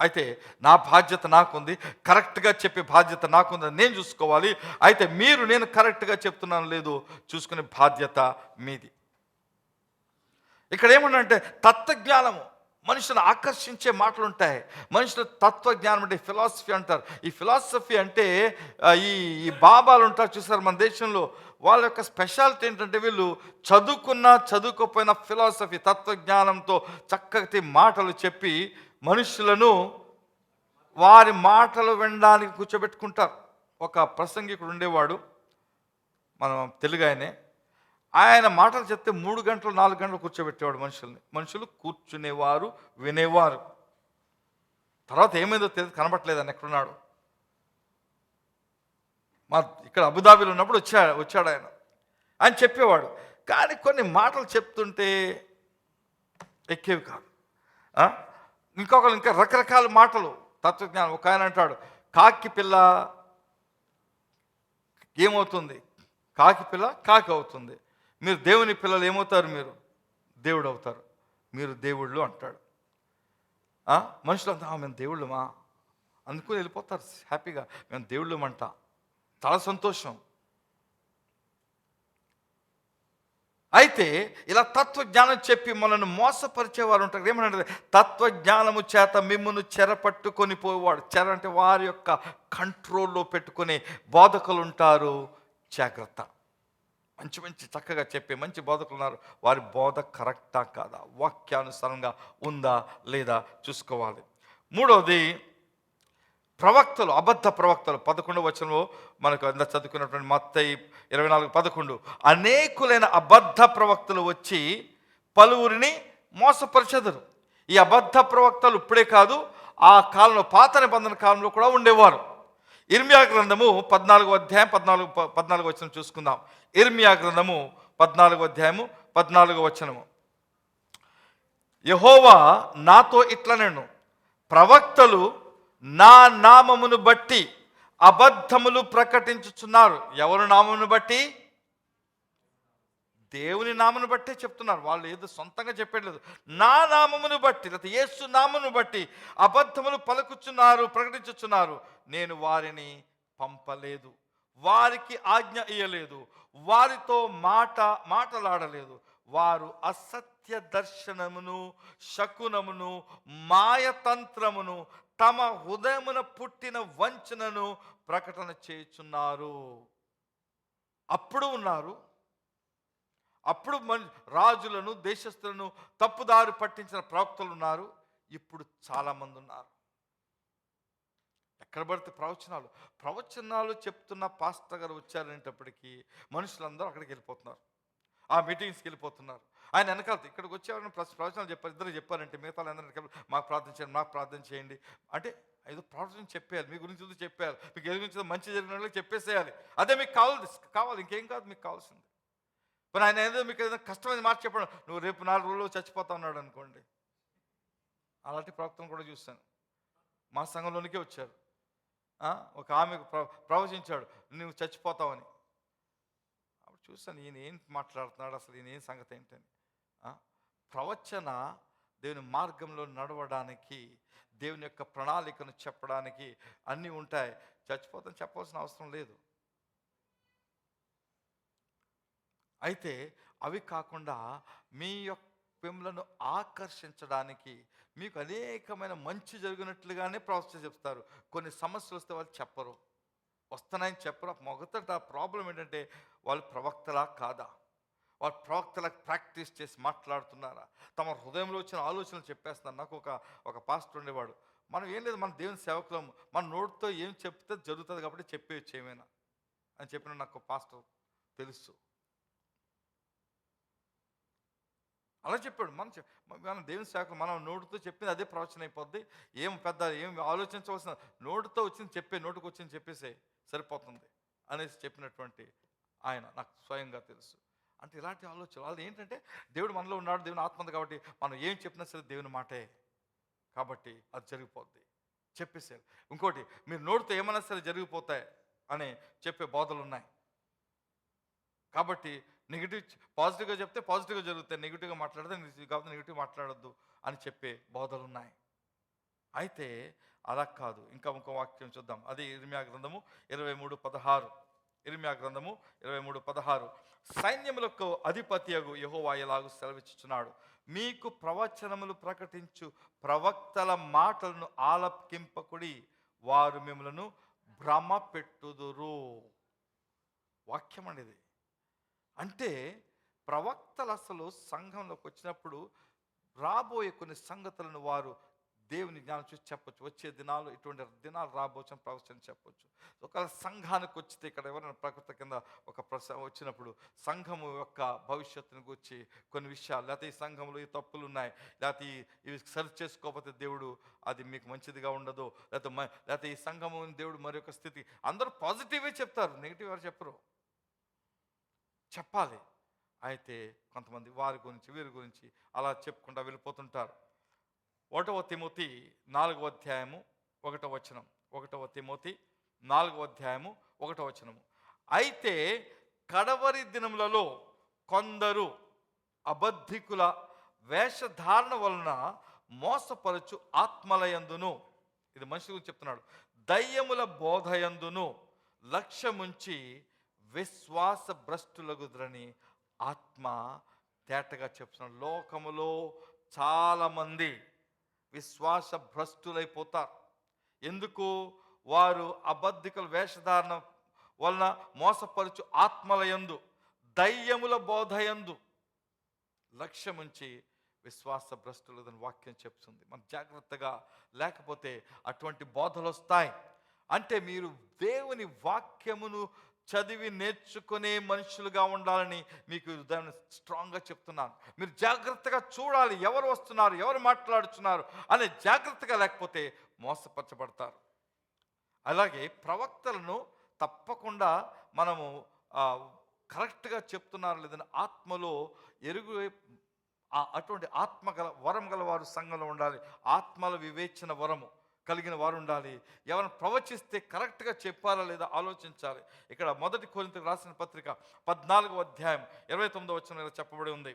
అయితే నా బాధ్యత నాకుంది, కరెక్ట్గా చెప్పే బాధ్యత నాకుంది, నేను చూసుకోవాలి. అయితే మీరు నేను కరెక్ట్గా చెప్తున్నాను లేదు చూసుకునే బాధ్యత మీది. ఇక్కడ ఏమన్నంటే తత్వజ్ఞానము, మనుషులను ఆకర్షించే మాటలు ఉంటాయి. మనుషుల తత్వజ్ఞానం అంటే ఫిలాసఫీ అంటారు. ఈ ఫిలాసఫీ అంటే ఈ బాబాలు ఉంటారు చూసారు మన దేశంలో, వాళ్ళ యొక్క స్పెషాలిటీ ఏంటంటే వీళ్ళు చదువుకున్నా చదువుకోపోయినా ఫిలాసఫీ తత్వజ్ఞానంతో చక్కటి మాటలు చెప్పి మనుషులను వారి మాటలు వినడానికి కూర్చోబెట్టుకుంటారు. ఒక ప్రసంగికుడు ఉండేవాడు, మన తెలుగు ఆయన మాటలు చెప్తే 3 గంటలు 4 గంటలు కూర్చోబెట్టేవాడు మనుషుల్ని. మనుషులు కూర్చునేవారు, వినేవారు. తర్వాత ఏమైందో తెలియదు, కనబట్టలేదని ఎక్కడున్నాడు. ఇక్కడ అబుదాబిలో ఉన్నప్పుడు వచ్చాడు ఆయన చెప్పేవాడు. కానీ కొన్ని మాటలు చెప్తుంటే ఎక్కేవి కాదు. ఇంకొకరు ఇంకా రకరకాల మాటలు తత్వజ్ఞానం. ఒక ఆయన అంటాడు, కాకి పిల్ల ఏమవుతుంది, కాకి పిల్ల కాకి అవుతుంది. మీరు దేవుని పిల్లలు ఏమవుతారు, మీరు దేవుడు అవుతారు, మీరు దేవుళ్ళు అంటాడు. మనుషులంతా మేము దేవుళ్ళమా అందుకుని వెళ్ళిపోతారు హ్యాపీగా, మేము దేవుళ్ళమంట, చాలా సంతోషం. అయితే ఇలా తత్వజ్ఞానం చెప్పి మనల్ని మోసపరిచేవారు ఉంటారు. ఏమనంటే తత్వజ్ఞానము చేత మిమ్మును చెరపట్టుకొని పోయేవాడు. చెర అంటే వారి యొక్క కంట్రోల్లో పెట్టుకునే బోధకులు ఉంటారు. జాగ్రత్త. మంచి మంచి చక్కగా చెప్పే మంచి బోధకులు ఉన్నారు, వారి బోధ కరెక్టా కాదా, వాక్యానుసారంగా ఉందా లేదా చూసుకోవాలి. మూడవది ప్రవక్తలు, అబద్ధ ప్రవక్తలు. 11వ వచనంలో మనకు అంత చదువుకున్నటువంటి మత్తయి 24:11 అనేకులైన అబద్ధ ప్రవక్తలు వచ్చి పలువురిని మోసపరిచెదరు. ఈ అబద్ధ ప్రవక్తలు ఇప్పుడే కాదు, ఆ కాలంలో పాత నిబంధన కాలంలో కూడా ఉండేవారు. ఇర్మియా గ్రంథము 14వ అధ్యాయం 14వ వచనం చూసుకుందాం. ఇర్మియా గ్రంథము 14వ అధ్యాయము 14వ వచనము. యెహోవా నాతో ఇట్లా నేను ప్రవక్తలు నా నామమును బట్టి అబద్ధములు ప్రకటించుచున్నారు. ఎవరు నామమును బట్టి? దేవుని నామమును బట్టే చెప్తున్నారు. వాళ్ళు ఏదో సొంతంగా చెప్పట్లేదు. నా నామమును బట్టి, లేకపోతే యేసు నామమును బట్టి అబద్ధములు పలుకుచున్నారు, ప్రకటించుచున్నారు. నేను వారిని పంపలేదు, వారికి ఆజ్ఞ ఇయ్యలేదు, వారితో మాటలాడలేదు. వారు అసత్య దర్శనమును, శకునమును, మాయతంత్రమును, తమ హృదయమున పుట్టిన వంచనను ప్రకటన చేయుచున్నారు. అప్పుడు ఉన్నారు, అప్పుడు రాజులను, దేశస్తులను తప్పుదారి పట్టించిన ప్రవక్తలు ఉన్నారు. ఇప్పుడు చాలామంది ఉన్నారు. ఎక్కడ పడితే ప్రవచనాలు చెప్తున్న పాస్టర్ గారు వచ్చారనేటప్పటికీ మనుషులందరూ అక్కడికి వెళ్ళిపోతున్నారు, ఆ మీటింగ్స్కి వెళ్ళిపోతున్నారు. ఆయన వెనకాల ఇక్కడికి వచ్చేవారిని ప్రవచనాలు చెప్పారు, ఇద్దరు చెప్పారంటే మిగతా అందరూ మాకు ప్రార్థన చేయండి, మాకు ప్రార్థన చేయండి అంటే ఏదో ప్రవచనం చెప్పేయాలి, మీ గురించి చెప్పేయాలి, మీకు ఏ గురించి మంచి జరిగిన వాళ్ళకి చెప్పేసేయాలి. అదే మీకు కావాలి, ఇంకేం కాదు మీకు కావాల్సింది. మరి ఆయన ఏదో మీకు ఏదైనా కష్టమైన మాట చెప్పడం, నువ్వు రేపు 4 రోజుల్లో చచ్చిపోతా ఉన్నాడు అనుకోండి. అలాంటి ప్రవక్తను కూడా చూశాను. మా సంఘంలోనికే వచ్చారు. ఒక ఆమెకు ప్రవచించాడు, నువ్వు చచ్చిపోతావని. అప్పుడు చూశాను, ఈయన ఏం మాట్లాడుతున్నాడు, అసలు ఈయన ఏం సంగతి ఏంటని. ప్రవచన దేవుని మార్గంలో నడవడానికి, దేవుని యొక్క ప్రణాళికను చెప్పడానికి అన్నీ ఉంటాయి. చచ్చిపోతాను చెప్పవలసిన అవసరం లేదు. అయితే అవి కాకుండా మీ యొక్క మిమ్మలను ఆకర్షించడానికి, మీకు అనేకమైన మంచి జరిగినట్లుగానే ప్రవచన చెప్తారు. కొన్ని సమస్యలు వస్తే వాళ్ళు చెప్పరు, వస్తున్నాయని చెప్పరు. మొదట ప్రాబ్లం ఏంటంటే వాళ్ళు ప్రవక్తలా కాదా, వాళ్ళు ప్రవక్తలా ప్రాక్టీస్ చేసి మాట్లాడుతున్నారా, తమ హృదయంలో వచ్చిన ఆలోచనలు చెప్పేస్తున్నారు. నాకు ఒక పాస్టర్ ఉండేవాడు, మనం ఏం లేదు, మన దేవుని సేవకులం, మన నోటితో ఏం చెప్తే జరుగుతుంది కాబట్టి చెప్పేయచ్చు ఏమైనా అని చెప్పిన నాకు పాస్టర్ తెలుసు. అలా చెప్పాడు. మన దేవుని సేవకులు, మనం నోటితో చెప్పింది అదే ప్రవచనం అయిపోద్ది, ఏం ఆలోచించవలసిన, నోటితో వచ్చింది నోటికి వచ్చింది చెప్పేసే సరిపోతుంది అనేసి చెప్పినటువంటి ఆయన నాకు స్వయంగా తెలుసు. అంటే ఇలాంటి ఆలోచన వాళ్ళు ఏంటంటే, దేవుడు మనలో ఉన్నాడు, దేవుని ఆత్మ ఉంది కాబట్టి మనం ఏం చెప్పినా సరే దేవుని మాటే కాబట్టి అది జరిగిపోద్ది చెప్పేసారు. ఇంకోటి, మీరు నోటితో ఏమైనా సరే జరిగిపోతాయి అని చెప్పే బోధలు ఉన్నాయి. కాబట్టి పాజిటివ్గా చెప్తే పాజిటివ్గా జరుగుతాయి, నెగిటివ్గా మాట్లాడితే కాబట్టి నెగిటివ్ మాట్లాడొద్దు అని చెప్పే బోధలు ఉన్నాయి. అయితే అలా కాదు. ఇంకో వాక్యం చూద్దాం. అది ఇర్మియా గ్రంథము 23:16. ఇర్మియా గ్రంథము 23:16. సైన్యములకు అధిపతియగు యెహోవా ఇలాగు సెలవిచ్చుచున్నాడు, మీకు ప్రవచనములు ప్రకటించు ప్రవక్తల మాటలను ఆలకింపకుడి, వారు మిమ్మలను భ్రమ పెట్టుదురు. వాక్యం అనేది అంటే ప్రవక్తలు అసలు సంఘంలోకి వచ్చినప్పుడు రాబోయే కొన్ని సంగతులను వారు దేవుని జ్ఞానం చూసి చెప్పొచ్చు. వచ్చే దినాలు ఇటువంటి దినాలు రాబోచ్చు అని ప్రవచనం చెప్పొచ్చు. ఒకవేళ సంఘానికి వచ్చితే, ఇక్కడ ఎవరైనా ప్రకృతి కింద ఒక వచ్చినప్పుడు సంఘము యొక్క భవిష్యత్తును గురించి కొన్ని విషయాలు, లేకపోతే ఈ సంఘంలో ఈ తప్పులు ఉన్నాయి, లేకపోతే ఇవి సరి చేసుకోకపోతే దేవుడు అది మీకు మంచిదిగా ఉండదు, లేకపోతే ఈ సంఘము దేవుడు మరొక స్థితి, అందరూ పాజిటివే చెప్తారు, నెగిటివ్ ఎవరు చెప్పరు. చెప్పాలి. అయితే కొంతమంది వారి గురించి వీరి గురించి అలా చెప్పుకుంటూ వెళ్ళిపోతుంటారు. 1 తిమోతి 4వ అధ్యాయము 1వ వచనం. 1 తిమోతి 4వ అధ్యాయము 1వ వచనము. అయితే కడవరి దినములలో కొందరు అబద్ధికుల వేషధారణ వలన మోసపరచు ఆత్మలయందును, ఇది మనిషి గురించి చెప్తున్నాడు, దయ్యముల బోధయందును లక్ష్యముంచి విశ్వాస భ్రష్టులగుదురని ఆత్మ తేటగా చెప్తున్నాడు. లోకములో చాలామంది విశ్వాస భ్రష్టులైపోతారు. ఎందుకు? వారు అబద్ధికుల వేషధారణ వలన మోసపరచు ఆత్మలయందు, దయ్యముల బోధయందు లక్ష్యముంచి విశ్వాస భ్రష్టులదని వాక్యం చెప్తుంది. మనం జాగ్రత్తగా లేకపోతే అటువంటి బోధలు వస్తాయి. అంటే మీరు దేవుని వాక్యమును చదివి నేర్చుకునే మనుషులుగా ఉండాలని మీకు దాన్ని స్ట్రాంగ్గా చెప్తున్నాను. మీరు జాగ్రత్తగా చూడాలి, ఎవరు వస్తున్నారు, ఎవరు మాట్లాడుతున్నారు అనే జాగ్రత్తగా లేకపోతే మోసపరచబడతారు. అలాగే ప్రవక్తలను తప్పకుండా మనము కరెక్ట్గా చెప్తున్నారు లేదని ఆత్మలో అటువంటి వరం గల వారు సంఘంలో ఉండాలి. ఆత్మల వివేచన వరము కలిగిన వారు ఉండాలి. ఎవరైనా ప్రవచిస్తే కరెక్ట్గా చెప్పారా లేదా ఆలోచించాలి. ఇక్కడ 1 కొరింథీయులకు రాసిన పత్రిక 14వ అధ్యాయం 29వ వచనంలో చెప్పబడి ఉంది.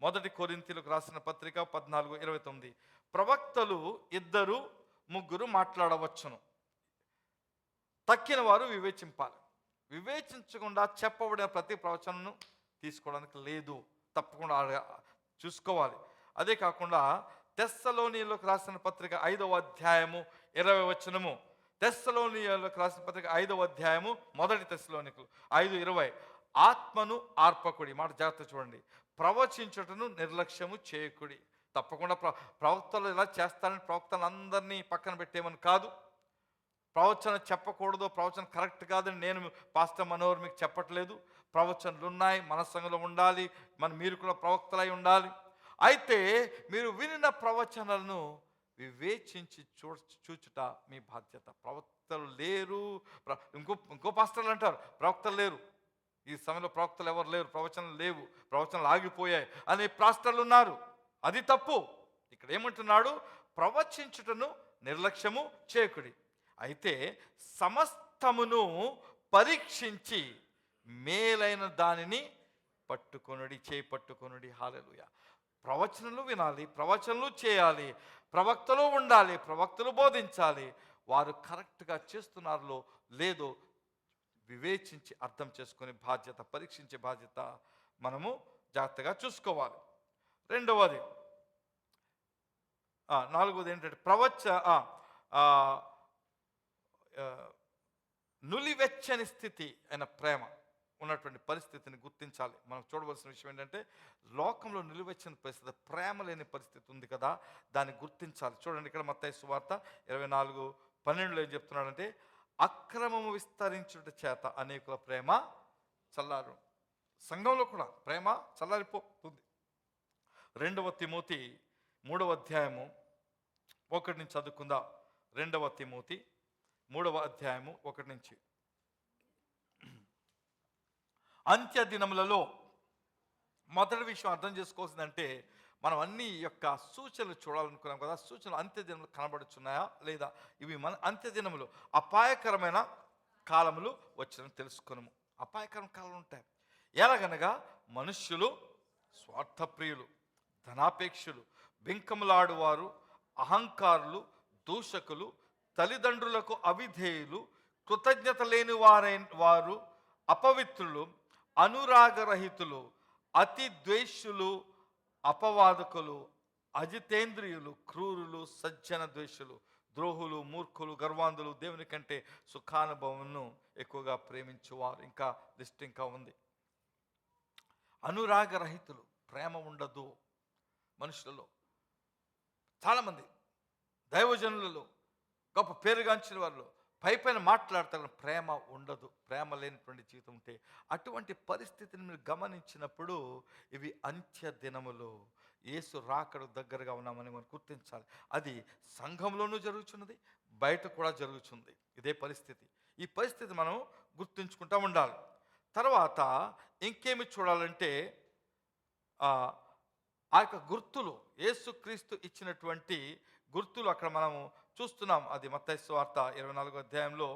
1 కొరింథీయులకు రాసిన పత్రిక 14:29. ప్రవక్తలు 2-3 మాట్లాడవచ్చును, తక్కిన వారు వివేచింపాలి. వివేచించకుండా చెప్పబడిన ప్రతి ప్రవచనను తీసుకోవడానికి లేదు, తప్పకుండా చూసుకోవాలి. అదే కాకుండా తెస్సలోనియులకు రాసిన పత్రిక 5వ అధ్యాయము 20వ వచనము, తెస్సలోనియులకు రాసిన పత్రిక 5వ అధ్యాయము 1 తెస్సలోనికులు 5:20. ఆత్మను ఆర్పకుడి, మాట జాగ్రత్త చూడండి. ప్రవచించుటను నిర్లక్ష్యము చేయకుడి. తప్పకుండా ప్రవక్తలు ఇలా చేస్తారని ప్రవక్తలు అందరినీ పక్కన పెట్టేమని కాదు. ప్రవచన చెప్పకూడదు, ప్రవచనం కరెక్ట్ కాదని నేను పాస్టర్ మనోహర్ మీకు చెప్పట్లేదు. ప్రవచనలు ఉన్నాయి, మన సంఘంలో ఉండాలి, మీరు కూడా ప్రవక్తలై ఉండాలి. అయితే మీరు వినిన ప్రవచనాలను వివేచించి చూచుట మీ బాధ్యత. ప్రవక్తలు లేరు, ఇంకో పాస్టర్లు అంటారు ప్రవక్తలు లేరు, ఈ సమయంలో ప్రవక్తలు ఎవరు లేరు, ప్రవచనాలు లేవు, ప్రవచనాలు ఆగిపోయాయి అనే పాస్టర్లు ఉన్నారు. అది తప్పు. ఇక్కడ ఏమంటున్నాడు? ప్రవచించుటను నిర్లక్ష్యము చేయకుడి. అయితే సమస్తమును పరీక్షించి మేలైన దానిని చేపట్టుకొనుడి. హల్లెలూయా. ప్రవచనలు వినాలి, ప్రవచనలు చేయాలి, ప్రవక్తలు ఉండాలి, ప్రవక్తలు బోధించాలి. వారు కరెక్ట్గా చేస్తున్నారో లేదో వివేచించి అర్థం చేసుకునే బాధ్యత, పరీక్షించే బాధ్యత మనము జాగ్రత్తగా చూసుకోవాలి. రెండవది 4వది ఏంటంటే నులివెచ్చని స్థితి అయిన ప్రేమ ఉన్నటువంటి పరిస్థితిని గుర్తించాలి. మనం చూడవలసిన విషయం ఏంటంటే లోకంలో నిలువెచ్చని పరిస్థితి, ప్రేమ లేని పరిస్థితి ఉంది కదా, దాన్ని గుర్తించాలి. చూడండి, ఇక్కడ మత్తయి సువార్త 24:12 ఏం చెప్తున్నాడంటే, అక్రమము విస్తరించుట చేత అనేకుల ప్రేమ చల్లారు. సంఘంలో కూడా ప్రేమ చల్లారిపోతుంది. 2వ తిమోతి 3వ అధ్యాయము 1 నుంచి చదువుకుందాం. 2వ తిమోతి 3వ అధ్యాయము 1 నుంచి. అంత్య దినములలో మొదటి విషయం అర్థం చేసుకోవాల్సిందంటే, మనం అన్ని యొక్క సూచనలు చూడాలనుకున్నాం కదా, సూచనలు అంత్య దినములు కనబడుచున్నాయా లేదా? ఇవి మన అంత్య దినములు అపాయకరమైన కాలములు వచ్చిన తెలుసుకున్నాము. అపాయకరమైన కాలాలు ఉంటాయి. ఎలాగనగా మనుష్యులు స్వార్థప్రియులు, ధనాపేక్షులు, బింకములాడువారు, అహంకారులు, దూషకులు, తల్లిదండ్రులకు అవిధేయులు, కృతజ్ఞత లేని వారు, అపవిత్రులు, అనురాగరహితులు, అతి ద్వేషులు, అపవాదకులు, అజితేంద్రియులు, క్రూరులు, సజ్జన ద్వేషులు, ద్రోహులు, మూర్ఖులు, గర్వాంధులు, దేవుని కంటే సుఖానుభవంను ఎక్కువగా ప్రేమించువారు. ఇంకా లిస్ట్ ఇంకా ఉంది. అనురాగరహితులు, ప్రేమ ఉండదు మనుషులలో. చాలామంది దైవజనులలో, గొప్ప పేరుగాంచిన వాళ్ళు పైపైన మాట్లాడతారు, ప్రేమ ఉండదు. ప్రేమ లేనటువంటి జీవితం ఉంటే అటువంటి పరిస్థితిని మీరు గమనించినప్పుడు ఇవి అంత్య దినములు, యేసు రాకడ దగ్గరగా ఉన్నామని మనం గుర్తించాలి. అది సంఘంలోనూ జరుగుతున్నది, బయట కూడా జరుగుతుంది ఇదే పరిస్థితి. ఈ పరిస్థితి మనం గుర్తుంచుకుంటూ ఉండాలి. తర్వాత ఇంకేమి చూడాలంటే ఆ యొక్క గుర్తులు, యేసుక్రీస్తు ఇచ్చినటువంటి గుర్తులు అక్కడ మనము చూస్తున్నాం. అది మత్తయి సువార్త 24వ అధ్యాయంలో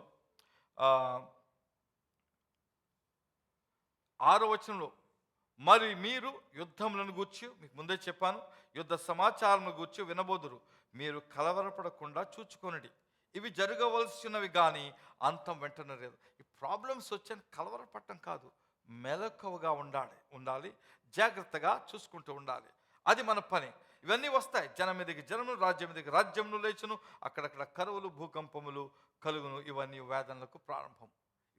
6వ వచనంలో, మరి మీరు యుద్ధములను గూర్చి, మీకు ముందే చెప్పాను, యుద్ధ సమాచారమును గూర్చి వినబోదురు, మీరు కలవరపడకుండా చూచుకొనుడి. ఇవి జరగవలసినవి కానీ అంతం వెంటనే లేదు. ఈ ప్రాబ్లమ్స్ వచ్చాను కలవరపడటం కాదు, మెలకువగా ఉండాలి, జాగ్రత్తగా చూసుకుంటూ ఉండాలి. అది మన పని. ఇవన్నీ వస్తాయి. జనం మీదకి జనములు, రాజ్యం మీదకి రాజ్యములు లేచును, అక్కడక్కడ కరువులు, భూకంపములు కలుగును. ఇవన్నీ వేదనలకు ప్రారంభం.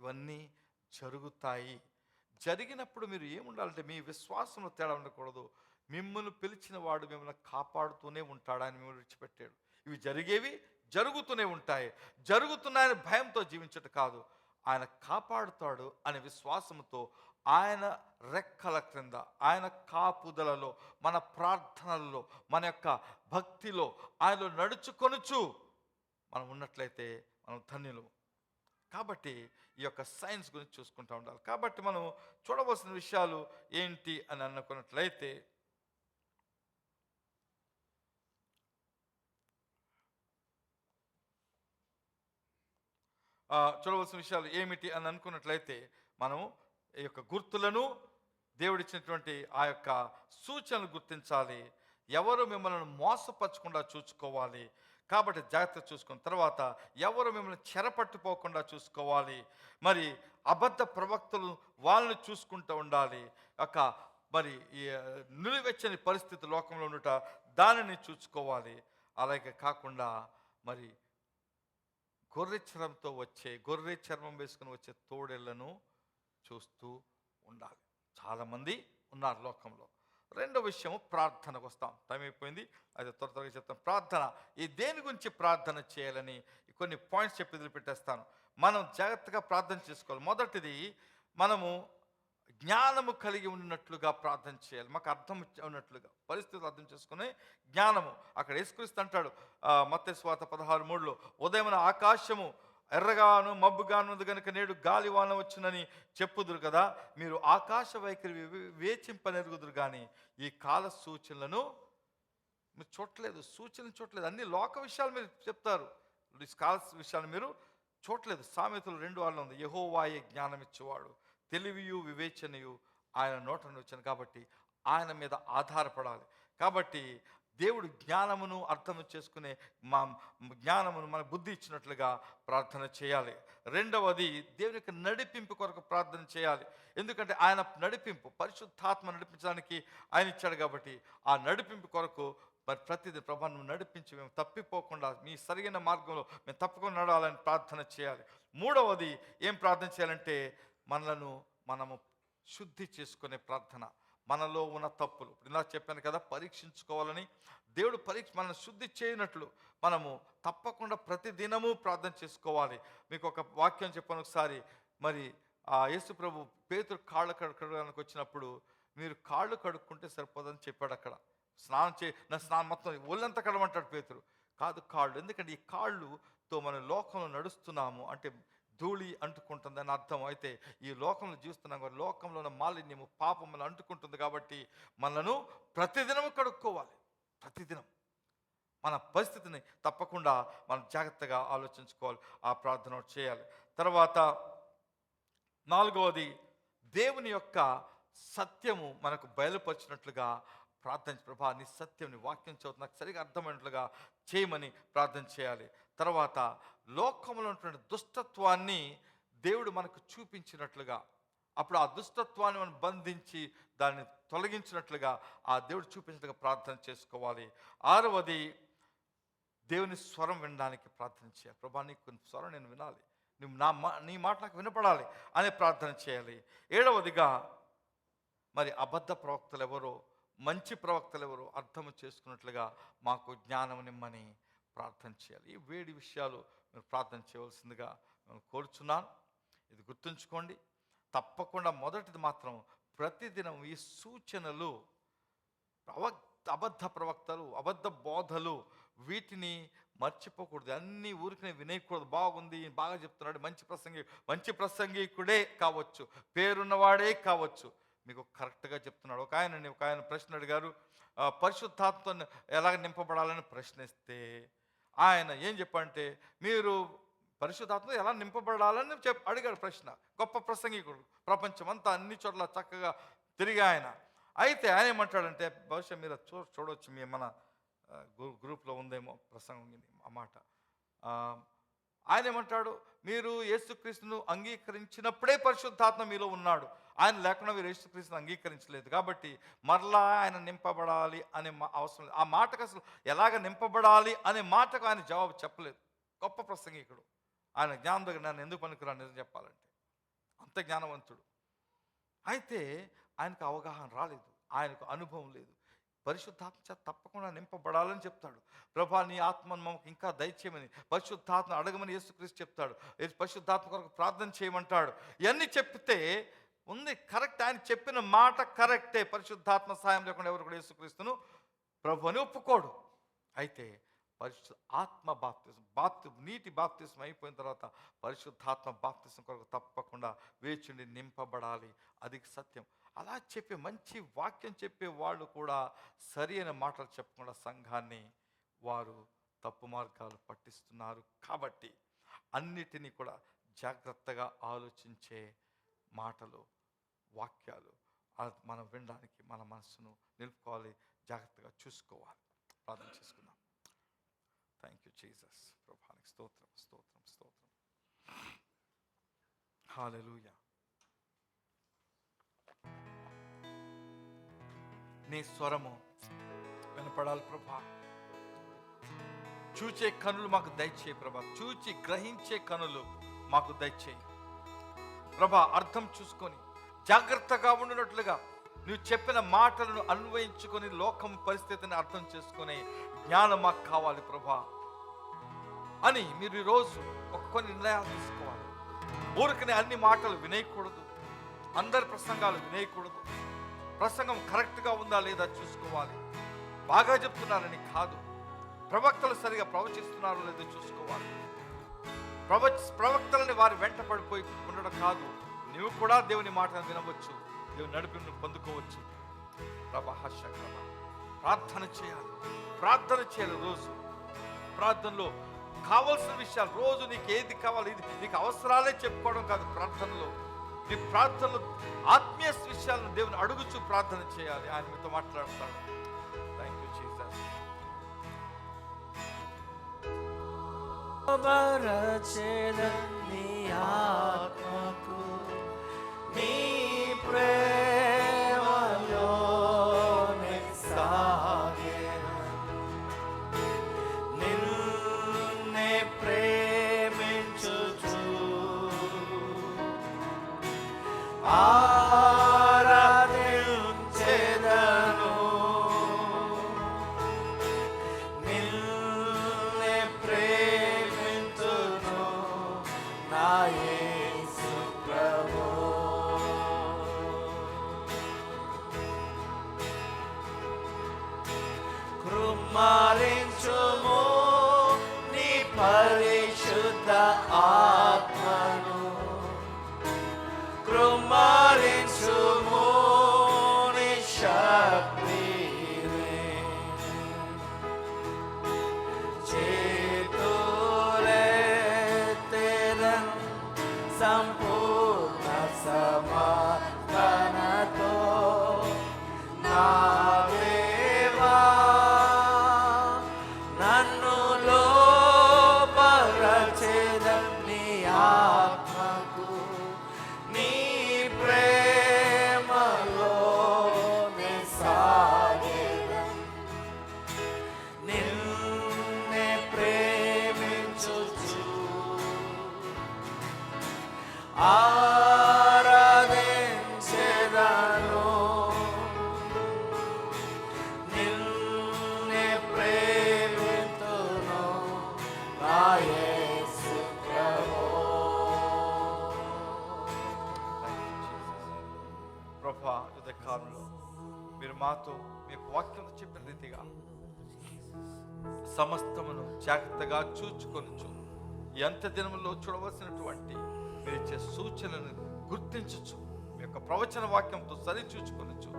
ఇవన్నీ జరుగుతాయి. జరిగినప్పుడు మీరు ఏముండాలంటే మీ విశ్వాసంలో తేడా ఉండకూడదు. మిమ్మల్ని పిలిచిన వాడు మిమ్మల్ని కాపాడుతూనే ఉంటాడు, ఆయన మిమ్మల్ని విడిచిపెట్టాడు. ఇవి జరిగేవి జరుగుతూనే ఉంటాయి. జరుగుతున్నాయని భయంతో జీవించట కాదు, ఆయన కాపాడుతాడు అనే విశ్వాసంతో ఆయన రెక్కల క్రింద, ఆయన కాపుదలలో, మన ప్రార్థనలలో, మన యొక్క భక్తిలో ఆయనలో నడుచుకొనుచు మనం ఉన్నట్లయితే మనం ధన్యులు. కాబట్టి ఈ యొక్క సైన్స్ గురించి చూసుకుంటూ ఉండాలి. కాబట్టి మనం చూడవలసిన విషయాలు ఏంటి అని అనుకున్నట్లయితే, చూడవలసిన విషయాలు ఏమిటి అని అనుకున్నట్లయితే మనము ఈ యొక్క గుర్తులను, దేవుడిచ్చినటువంటి ఆ యొక్క సూచనలు గుర్తించాలి. ఎవరు మిమ్మల్ని మోసపరచకుండా చూసుకోవాలి, కాబట్టి జాగ్రత్తగా చూసుకున్న తర్వాత ఎవరు మిమ్మల్ని చెరపట్టుపోకుండా చూసుకోవాలి. మరి అబద్ధ ప్రవక్తలు వాళ్ళని చూసుకుంటూ ఉండాలి. మరి ఈ నిలువెచ్చని పరిస్థితి లోకంలో ఉండుట దానిని చూసుకోవాలి. అలాగే కాకుండా మరి గొర్రె చర్మం వేసుకుని వచ్చే తోడేళ్లను చూస్తూ ఉండాలి. చాలామంది ఉన్నారు లోకంలో. రెండో విషయం, ప్రార్థనకు వస్తాం. టైం అయిపోయింది, అయితే త్వరగా చెప్తాం. ప్రార్థన, ఈ దేని గురించి ప్రార్థన చేయాలని కొన్ని పాయింట్స్ చెప్పి వదిలిపెట్టేస్తాను. మనం జాగ్రత్తగా ప్రార్థన చేసుకోవాలి. మొదటిది, మనము జ్ఞానము కలిగి ఉన్నట్లుగా ప్రార్థన చేయాలి. మాకు అర్థం ఉన్నట్లుగా, పరిస్థితులు అర్థం చేసుకునే జ్ఞానము. అక్కడ యేసుక్రీస్తు అంటాడు మత్తయి సువార్త 16:3, ఉదయమున ఆకాశము ఎర్రగాను మబ్బుగాను ఉంది కనుక నేడు గాలివాన వచ్చునని చెప్పుదురు కదా, మీరు ఆకాశ వైఖరి వేచింపనెరుగుదురు కానీ ఈ కాల సూచనలను మీరు చూడలేదు. సూచనలు చూడలేదు, అన్ని లోక విషయాలు మీరు చెప్తారు, ఈ కాల విషయాలు మీరు చూడలేదు. సామెతలు 2:6 ఉంది, యెహోవాయే జ్ఞానం ఇచ్చేవాడు, తెలివియు వివేచనయు ఆయన నోట నుండి వచ్చాను. కాబట్టి ఆయన మీద ఆధారపడాలి. కాబట్టి దేవుడు జ్ఞానమును అర్థం చేసుకునే జ్ఞానమును మన బుద్ధి ఇచ్చినట్లుగా ప్రార్థన చేయాలి. రెండవది, దేవుని యొక్క నడిపింపు కొరకు ప్రార్థన చేయాలి. ఎందుకంటే ఆయన నడిపింపు, పరిశుద్ధాత్మ నడిపించడానికి ఆయన ఇచ్చాడు. కాబట్టి ఆ నడిపింపు కొరకు మరి ప్రతిదీ ప్రభా నువ్వు నడిపించి మేము తప్పిపోకుండా మీ సరైన మార్గంలో మేము తప్పకుండా నడవాలని ప్రార్థన చేయాలి. మూడవది ఏం ప్రార్థన చేయాలంటే మనము శుద్ధి చేసుకునే ప్రార్థన. మనలో ఉన్న తప్పులు, ఇప్పుడు ఇలా చెప్పాను కదా, పరీక్షించుకోవాలని. దేవుడు మనల్ని శుద్ధి చేయనట్లు మనము తప్పకుండా ప్రతిదినము ప్రార్థన చేసుకోవాలి. మీకు ఒక వాక్యం చెప్పాను ఒకసారి. మరి యేసు ప్రభు పేతురు కాళ్ళు కడగడానికి వచ్చినప్పుడు, మీరు కాళ్ళు కడుక్కుంటే సరిపోదని చెప్పాడు. అక్కడ స్నానం మొత్తం ఒళ్ళంతా కడమంటాడు పేతురు. కాదు, కాళ్ళు. ఎందుకంటే ఈ కాళ్ళుతో మనం లోకంలో నడుస్తున్నాము అంటే ధూళి అంటుకుంటుందని అర్థం. అయితే ఈ లోకంలో జీవిస్తున్నాం కాబట్టి లోకంలో ఉన్న మాలిన్యము, పాపం మనం అంటుకుంటుంది. కాబట్టి మనను ప్రతిదినము కడుక్కోవాలి. ప్రతిదినం మన పరిస్థితిని తప్పకుండా మనం జాగ్రత్తగా ఆలోచించుకోవాలి, ఆ ప్రార్థన చేయాలి. తర్వాత నాలుగవది, దేవుని యొక్క సత్యము మనకు బయలుపరిచినట్లుగా ప్రార్థన. ప్రభా నీ సత్యం, నీ వాక్యం చదువుతూ నాకు సరిగా అర్థమైనట్లుగా చేయమని ప్రార్థన చేయాలి. తర్వాత లోకంలో ఉన్నటువంటి దుష్టత్వాన్ని దేవుడు మనకు చూపించినట్లుగా, అప్పుడు ఆ దుష్టత్వాన్ని మనం బంధించి దాన్ని తొలగించినట్లుగా ఆ దేవుడు చూపించినట్లుగా ప్రార్థన చేసుకోవాలి. ఆరవది, దేవుని స్వరం వినడానికి ప్రార్థన చేయాలి. ప్రభా నీ స్వరం నేను వినాలి, నీ మాట నాకు వినపడాలి అనే ప్రార్థన చేయాలి. ఏడవదిగా, మరి అబద్ధ ప్రవక్తలు ఎవరో, మంచి ప్రవక్తలు ఎవరో అర్థం చేసుకున్నట్లుగా మాకు జ్ఞానం నిమ్మని ప్రార్థన చేయాలి. ఈ వేడి విషయాలు మీరు ప్రార్థన చేయవలసిందిగా నేను కోరుచున్నాను. ఇది గుర్తుంచుకోండి. తప్పకుండా మొదటిది మాత్రం ప్రతిదినం ఈ సూచనలు, అబద్ధ ప్రవక్తలు, అబద్ధ బోధలు, వీటిని మర్చిపోకూడదు. అన్నీ ఊరికి వినేయకూడదు. బాగుంది, బాగా చెప్తున్నాడు, మంచి ప్రసంగికుడే కావచ్చు, పేరున్నవాడే కావచ్చు, మీకు కరెక్ట్గా చెప్తున్నాడు. ఒక ఆయన ప్రశ్న అడిగారు, పరిశుద్ధాత్మను ఎలాగ నింపబడాలని ప్రశ్నిస్తే ఆయన ఏం చెప్పంటే, మీరు పరిశుద్ధాత్మ ఎలా నింపబడాలని అడిగాడు ప్రశ్న. గొప్ప ప్రసంగికుడు, ప్రపంచం అంతా అన్ని చోట్ల చక్కగా తిరిగి ఆయన. అయితే ఆయన ఏమంటాడంటే, బహుశా మీరు చూడవచ్చు, మీ మన గ్రూప్లో ఉందేమో ప్రసంగం ఆ మాట. ఆయన ఏమంటాడు, మీరు యేసుక్రీస్తును అంగీకరించినప్పుడే పరిశుద్ధాత్మ మీలో ఉన్నాడు, ఆయన లేకుండా మీరు యేసుక్రీస్తును అంగీకరించలేదు. కాబట్టి మరలా ఆయన నింపబడాలి అనే అవసరం లేదు. ఆ మాటకు అసలు ఎలాగ నింపబడాలి అనే మాటకు ఆయన జవాబు చెప్పలేదు. గొప్ప ప్రసంగికుడు, ఆయన జ్ఞానం దగ్గర నన్ను ఎందుకు పనికిరాను నిజం చెప్పాలంటే, అంత జ్ఞానవంతుడు. అయితే ఆయనకు అవగాహన రాలేదు, ఆయనకు అనుభవం లేదు. పరిశుద్ధాత్మ చేత తప్పకుండా నింపబడాలని చెప్తాడు. ప్రభా నీ ఆత్మను మాకు ఇంకా దయచేయమని, పరిశుద్ధాత్మ అడగమని యేసుక్రీస్తు చెప్తాడు. పరిశుద్ధాత్మ కొరకు ప్రార్థన చేయమంటాడు. ఇవన్నీ చెప్తే ఉంది కరెక్ట్, ఆయన చెప్పిన మాట కరెక్టే. పరిశుద్ధాత్మ సాయం లేకుండా ఎవరు కూడా యేసుక్రీస్తును ప్రభు అని ఒప్పుకోడు. అయితే ఆత్మ బాప్తిజం, నీటి బాప్తిజం అయిపోయిన తర్వాత పరిశుద్ధాత్మ బాప్తిజం కొరకు తప్పకుండా వేచుండి నింపబడాలి. అది సత్యం. అలా చెప్పే మంచి వాక్యం చెప్పే వాళ్ళు కూడా సరి అయిన మాటలు చెప్పకుండా సంఘాన్ని వారు తప్పు మార్గాలు పట్టిస్తున్నారు. కాబట్టి అన్నిటినీ కూడా జాగ్రత్తగా ఆలోచించే మాటలు, వాక్యాలు మనం వినడానికి మన మనసును నిలుపుకోవాలి, జాగ్రత్తగా చూసుకోవాలి. ప్రార్థన చేసుకుందాం. Thank you Jesus. ప్రభానికి స్తోత్రం, స్తోత్రం, స్తోత్రం. హల్లెలూయా. నీ స్వరము వినపడాలి ప్రభా. చూచే కనులు మాకు దయచేయి ప్రభా. చూచి గ్రహించే కనులు మాకు దయచేయి ప్రభా. అర్థం చూసుకొని జాగ్రత్తగా ఉండినట్లుగా నువ్వు చెప్పిన మాటలను అన్వయించుకొని లోకం పరిస్థితిని అర్థం చేసుకునే జ్ఞానం మాకు కావాలి ప్రభా అని మీరు ఈరోజు కొన్ని నిర్ణయాలు తీసుకోవాలి. ఊరికనే అన్ని మాటలు వినేయకూడదు, అందరి ప్రసంగాలు వినేయకూడదు. ప్రసంగం కరెక్ట్గా ఉందా లేదా చూసుకోవాలి. బాగా చెప్తున్నారని కాదు, ప్రవక్తలు సరిగా ప్రవచిస్తున్నారో లేదో చూసుకోవాలి. ప్రవక్తలని వారి వెంట పడిపోయి ఉండడం కాదు, నువ్వు కూడా దేవుని మాటను వినవచ్చు, దేవుని నడిపిని పొందుకోవచ్చు. ప్రార్థన చేయాలి, ప్రార్థన చేయాలి. రోజు ప్రార్థనలో కావాల్సిన విషయాలు, రోజు నీకు ఏది కావాలి, ఇది నీకు అవసరాలే చెప్పుకోవడం కాదు. ప్రార్థనలో నీ ప్రార్థనలో ఆత్మీయ విషయాలను దేవుని అడుగుచూ ప్రార్థన చేయాలి. ఆయన మీతో మాట్లాడతాడు. Thank you Jesus. నీ ఆత్మకు నీ ప్రేమలోనే సాగెదను. నిన్నే ప్రేమించుచు ఆరాధించెదను. నిన్నే ప్రేమించును నా యేసు ప్రభు. కృమ్మరించుము నీ పరిశుద్ధ ఆత్మను. కృమ్మరించుము నీ శక్తిని. చేతులెత్తెదను సంపూర్ణ సమర్పణతో నా దేవా. నన్ను లోపరచెదను నీ ఆత్మకు నీ ప్రేమలోనే సాగెదను. నిన్నే ప్రేమించుచు ఆరాధించెదను. నిన్నే ప్రేమింతును నా యేసు ప్రభు. ప్రభా, యుద్ధ కాలంలో మీరు మాతో మీ వాక్యంతో చెప్పిన రీతిగా సమస్తమును జాగ్రత్తగా చూచుకొనుచు ఈ అంత్య దినములో చూడవలసినటువంటి మీరు ఇచ్చే సూచనలను గుర్తించచ్చు, మీ యొక్క ప్రవచన వాక్యంతో సరిచూచుకొనొచ్చు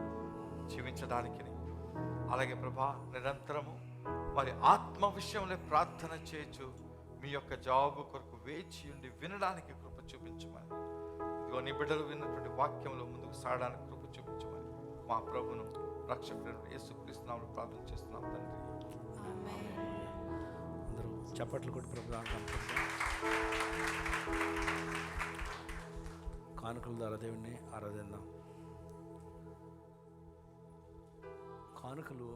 జీవించడానికి. అలాగే ప్రభా, నిరంతరము మరి ఆత్మ విషయంలో ప్రార్థన చేయొచ్చు, మీ యొక్క జవాబు కొరకు వేచి ఉండి వినడానికి కృప చూపించమని. ఇదిగో నీ బిడ్డలు విన్నటువంటి వాక్యంలో ముందుకు సాగడానికి కృప చూపించమని మా ప్రభును రక్షకుడు యేసుక్రీస్తు నామములో ప్రార్థన చేస్తున్నాం తండ్రి. అందరూ చప్పట్లు కొట్టి ప్రభు కానుకల ద్వారా దేవుణ్ణి ఆరాధిద్దాం. కానుకలు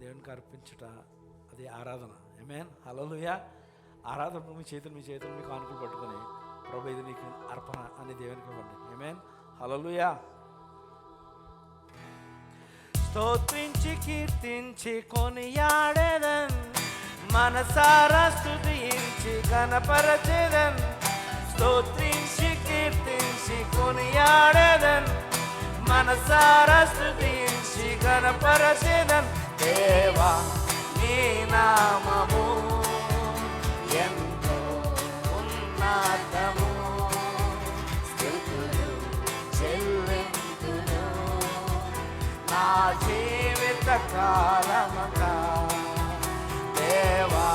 దేవునికి అర్పించుట అది ఆరాధన. ఆమేన్, హల్లెలూయా. ఆరాధన మీ చేతులు మీ కానుకలు పట్టుకొని ప్రభు ఇది నీకు అర్పణ అని దేవునికి ఇవ్వండి. ఆమేన్, హల్లెలూయా. స్తోత్రించి కీర్తించి కొనియాడెదన్, మనసారా స్తుతించి ఘనపరచెదన్. స్తోత్రించి కీర్తించి కొనియాడెదన్, మనసారా స్తుతించి ఘనపరచెదన్. దేవా నీ నామము ఎంతో ఉన్నతము, స్తుతులు చెల్లింతును నా జీవిత కాలమంతా. దేవా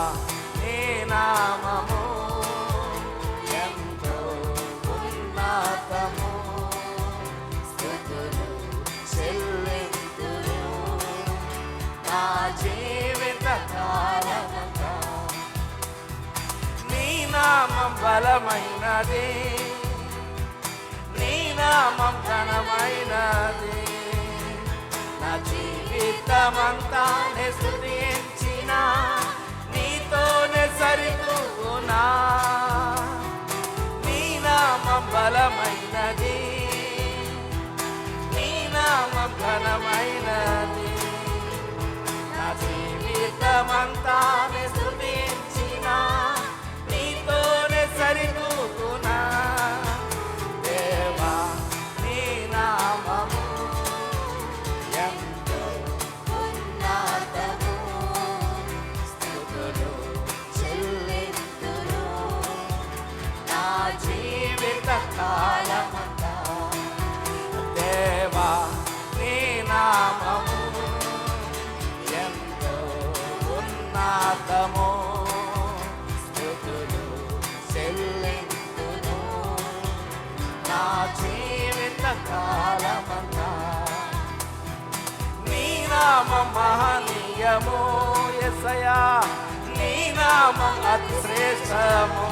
నీ నామము ఎంతో బలమైనది, నీ నామం ఘనమైనది. నా జీవితమంతా నే స్తుతించిన నీతోనే సరిపోనా. నీ నామం బలమైనది, నీ నామం ఘనమైనది. నా జీవితమంతా నే స్తుతించిన నీతోనే సరిపోనా. దేవా నీ నామము ఎంతో ఉన్నతము, స్తుతులు చెల్లింతును నా జీవిత కాలమంతా. దేవా నీ నామము ఎంతో ఉన్నతము, స్తుతులు చెల్లింతును నా జీవిత కాలమంతా. నీ నామం మహనీయము యేసయ్యా, నీ నామం అతి శ్రేష్టము.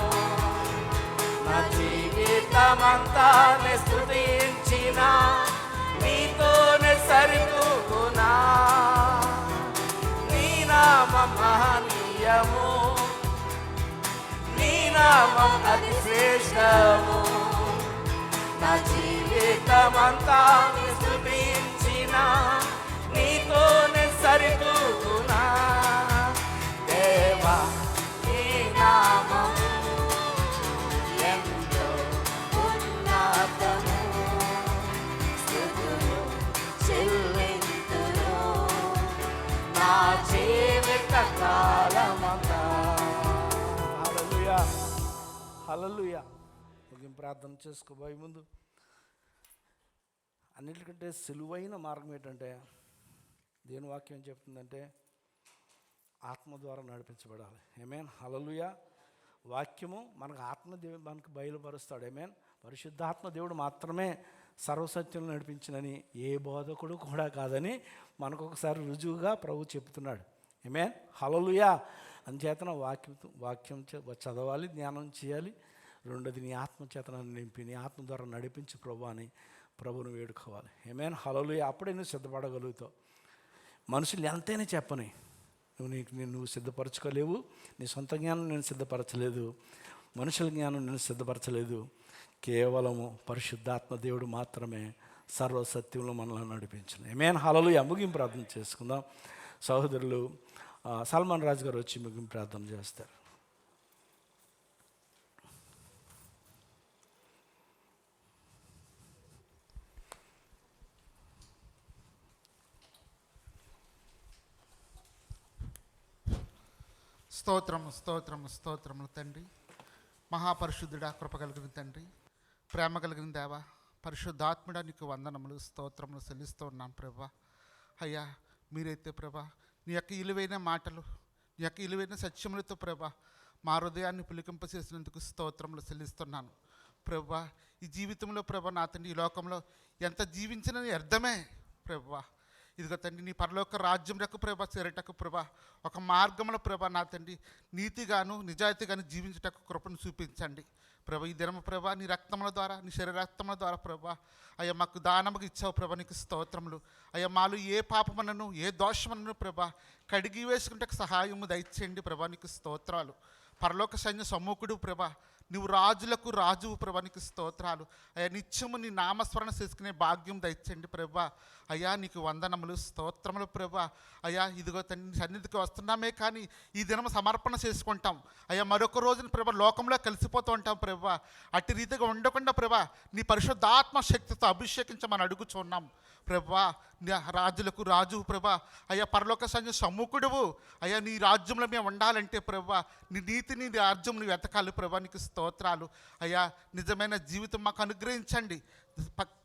నా జీవితమంతా నే స్తుతించిన నీతోనే సరిపోనా. నీ నామం మహనీయము, నీ నామం అతి శ్రేష్టము. నా జీవితమంతా నే స్తుతించిన నీతోనే సరిపోనా. దేవా నీ నామము ఎంతో ఉన్నతము, స్తుతులు చెల్లింతును నా జీవిత కాలమంతా. హల్లెలూయా, హల్లెలూయా. ముగింపు ప్రార్థన చేసుకోబోయే ముందు అన్నిటికంటే సులువైన మార్గం ఏంటంటే, దేని వాక్యం చెప్తుందంటే ఆత్మ ద్వారా నడిపించబడాలి. ఆమేన్, హల్లెలూయా. వాక్యము మనకు ఆత్మదేవుడు మనకు బయలుపరుస్తాడు. ఆమేన్. పరిశుద్ధాత్మ దేవుడు మాత్రమే సర్వసత్యం నడిపించినని ఏ బోధకుడు కూడా కాదని మనకు ఒకసారి రుజువుగా ప్రభు చెప్తున్నాడు. ఆమేన్, హల్లెలూయా. అందుచేతన వాక్యం చదవాలి, ధ్యానం చేయాలి. రెండోది నీ ఆత్మచేతనాన్ని నింపి నీ ఆత్మ ద్వారా నడిపించి ప్రభు అని ప్రభువును వేడుకోవాలి. ఆమేన్, హల్లెలూయా. అప్పుడే నువ్వు సిద్ధపడగలుగుతావు. మనుషులు ఎంతైనా చెప్పని నువ్వు సిద్ధపరచుకోలేవు. నీ సొంత జ్ఞానం నేను సిద్ధపరచలేదు, మనుషుల జ్ఞానం నేను సిద్ధపరచలేదు. కేవలము పరిశుద్ధాత్మ దేవుడు మాత్రమే సర్వసత్యంలో మనల్ని నడిపించిన. ఆమేన్, హల్లెలూయా. ముగింపు ప్రార్థన చేసుకుందాం. సహోదరులు సల్మాన్ రాజు గారు వచ్చి ముగింపు ప్రార్థన చేస్తారు. స్తోత్రము స్తోత్రము స్తోత్రములు తండ్రి, మహాపరిశుద్ధుడా, కృప కలిగిన తండ్రి, ప్రేమ కలిగిన దేవా, పరిశుద్ధాత్ముడా, నీకు వందనములు స్తోత్రములు చెల్లిస్తూ ఉన్నాం ప్రభా. అయ్యా మీరైతే ప్రభా నీ యొక్క ఇలువైన మాటలు, నీ యొక్క ఇలువైన సత్యములతో ప్రభా మా హృదయాన్ని పులికింపచేసినందుకు స్తోత్రములు చెల్లిస్తున్నాను ప్రభా. ఈ జీవితంలో ప్రభా నా తండ్రి, ఈ లోకంలో ఎంత జీవించినని అర్థమే ప్రభా. ఇదిగో తండ్రి, నీ పరలోక రాజ్యంలో ప్రభా చేరటకు ప్రభా ఒక మార్గంలో ప్రభా నా తండ్రి నీతిగాను నిజాయితీగాను జీవించటకు కృపను చూపించండి ప్రభా. ఈ దినము ప్రభా నీ రక్తముల ద్వారా, నీ శరీర రక్తముల ద్వారా ప్రభా అయ్యా మాకు దానముగా ఇచ్చావు ప్రభా, నీకు స్తోత్రములు. అయ్యా మాలో ఏ పాపమనను ఏ దోషమనను ప్రభా కడిగి వేసుకుంటే సహాయము దయచేయండి ప్రభా, నీకు స్తోత్రాలు. పరలోక సైన్య సమ్ముఖుడు ప్రభా, నువ్వు రాజులకు రాజువు ప్రభా, నీకు స్తోత్రాలు. అయ్యా నిత్యము నీ నామస్మరణ చేసుకునే భాగ్యం దయచేయండి ప్రభా. అయ్యా నీకు వందనములు స్తోత్రములు ప్రభా. అయ్యా ఇదిగో తండ్రి సన్నిధికి వస్తున్నామే కానీ ఈ దినం సమర్పణ చేసుకుంటాం అయ్యా. మరొక రోజున ప్రభా లోకంలో కలిసిపోతూ ఉంటాం ప్రభా. అట్టి రీతిగా ఉండకుండా ప్రభా నీ పరిశుద్ధాత్మ శక్తితో అభిషేకించమని అడుగుచున్నాం ప్రభా. రాజులకు రాజువు ప్రభా. అయ్యా పరలోక సైన్య సమ్ముఖుడువు అయ్యా. నీ రాజ్యంలో మేము ఉండాలంటే ప్రభా నీ నీతిని నీ రాజ్యం నువ్వు వెతకాలి ప్రభా, నీకు స్తోత్రాలు. అయ్యా నిజమైన జీవితం మాకు అనుగ్రహించండి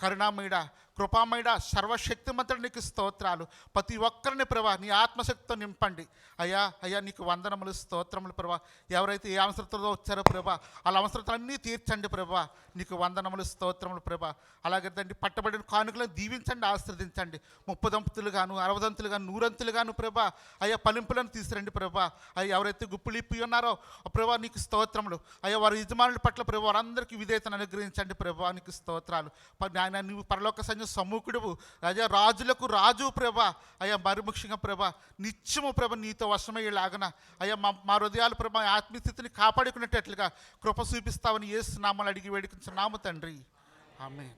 కరుణామయుడ, కృపామయుడ, సర్వశక్తిమంతుడు నీకు స్తోత్రాలు. ప్రతి ఒక్కరిని ప్రభా నీ ఆత్మశక్తితో నింపండి. అయ్యా నీకు వందనములు, స్తోత్రములు ప్రభా. ఎవరైతే ఏ అవసరతలో వచ్చారో ప్రభా వాళ్ళ అవసరతలన్నీ తీర్చండి ప్రభా. నీకు వందనములు, స్తోత్రములు ప్రభా. అలాగే తండ్రి పట్టబడిన కానుకలను దీవించండి, ఆశీర్వదించండి. 30 దంతులుగాను, 60 దంతులుగాను, 100 దంతులుగాను ప్రభా ఫలింపులను తీసుకురండి ప్రభా. ఎవరైతే గుప్పులు ఇప్పి ఉన్నారో ప్రభా నీకు స్తోత్రములు. వారి యజమానుల పట్ల ప్రభా వారందరికీ విధేయతను అనుగ్రహించండి ప్రభా. నీకు స్తోత్రాలు. ఆయన నీవు పరలోక సైన్య సమ్ముఖుడువు, రాజులకు రాజు ప్రభా. మరి ముఖ్యంగా ప్రభా నిత్యము ప్రభ నీతో వశమయ్యేలాగన మా హృదయాలు ప్రభా ఆత్మీయ స్థితిని కాపాడుకునేటట్లుగా కృప చూపిస్తావని యేసు నామములో అడిగి వేడుకుంటున్నాము తండ్రి, ఆమేన్.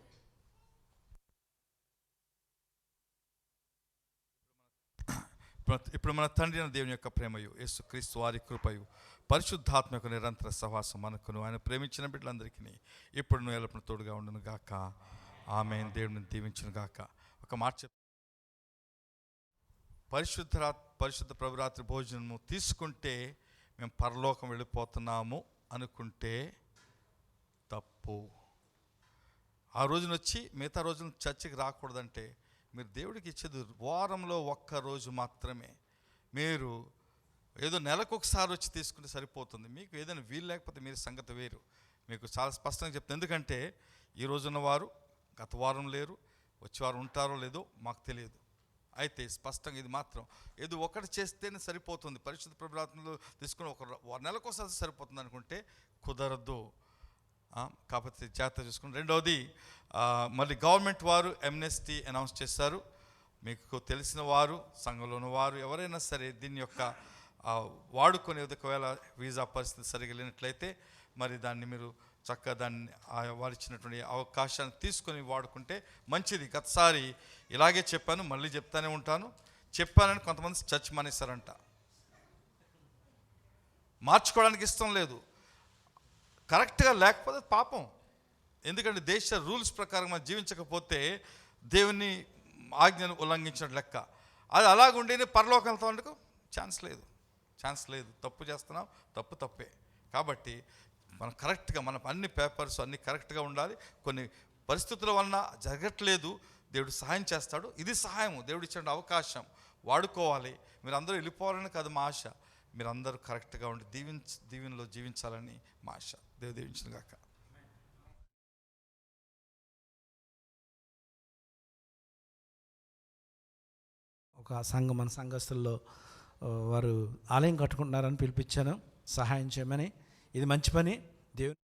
ఇప్పుడు మన తండ్రి అయిన దేవుని యొక్క ప్రేమయు, యేసుక్రీస్తు వారి కృపయు, పరిశుద్ధాత్మ యొక్క నిరంతర సహవాసం మనకును ఆయన ప్రేమించిన బిడ్డలందరికీ ఇప్పుడు ఎల్లప్పుడు తోడుగా ఉండును గాక. ఆమేన్. దేవుడిని దీవించును గాక. ఒక మాట పరిశుద్ధ ప్రభురాత్రి భోజనము తీసుకుంటే మేము పరలోకం వెళ్ళిపోతున్నాము అనుకుంటే తప్పు. ఆ రోజున వచ్చి మిగతా రోజున చర్చికి రాకూడదంటే మీరు దేవుడికి ఇచ్చేది వారంలో ఒక్క రోజు మాత్రమే. మీరు ఏదో నెలకొకసారి వచ్చి తీసుకుంటే సరిపోతుంది. మీకు ఏదైనా వీలు లేకపోతే మీరు సంగతి వేరు. మీకు చాలా స్పష్టంగా చెప్తాను. ఎందుకంటే ఈ రోజున్న వారు గత వారం లేరు, వచ్చే వారం ఉంటారో లేదో మాకు తెలియదు. అయితే స్పష్టంగా ఇది మాత్రం ఏదో ఒకటి చేస్తేనే సరిపోతుంది, పరిశుద్ధ ప్రభుత్వంలో తీసుకుని ఒక నెలకోసారి సరిపోతుంది అనుకుంటే కుదరదు. కాకపోతే జాగ్రత్త చూసుకుని. రెండవది, మళ్ళీ గవర్నమెంట్ వారు ఎమ్నెస్టీ అనౌన్స్ చేశారు. మీకు తెలిసిన వారు, సంఘంలో ఉన్న వారు ఎవరైనా సరే దీని యొక్క వాడుకొని ఒకవేళ వీసా పరిస్థితి సరిగా లేనట్లయితే మరి దాన్ని మీరు చక్కగా దాన్ని వారు ఇచ్చినటువంటి అవకాశాన్ని తీసుకొని వాడుకుంటే మంచిది. గతసారి ఇలాగే చెప్పాను, మళ్ళీ చెప్తానే ఉంటాను. చెప్పానని కొంతమంది చర్చ్ మానేశారంట. మార్చుకోవడానికి ఇష్టం లేదు. కరెక్ట్గా లేకపోతే పాపం. ఎందుకంటే దేశ రూల్స్ ప్రకారం మనం జీవించకపోతే దేవుని ఆజ్ఞను ఉల్లంఘించినట్టు లెక్క. అది అలాగుండేనే పరలోకం వెళ్తామందుకు ఛాన్స్ లేదు. తప్పు చేస్తున్నాం, తప్పే. కాబట్టి మనం కరెక్ట్గా మన అన్ని పేపర్స్ అన్నీ కరెక్ట్గా ఉండాలి. కొన్ని పరిస్థితుల వలన జరగట్లేదు, దేవుడు సహాయం చేస్తాడు. ఇది సహాయం, దేవుడు ఇచ్చిన అవకాశం వాడుకోవాలి. మీరు అందరూ వెళ్ళిపోవాలని కాదు మా ఆశ, మీరు అందరూ కరెక్ట్గా ఉండి దీవెనలో జీవించాలని మా ఆశ. దేవుడు దీవించును గాక. మన సంఘస్థుల్లో వారు ఆలయం కట్టుకుంటున్నారని పిలిపించాను, సహాయం చేయమని. ఇది మంచి పని. దేవుని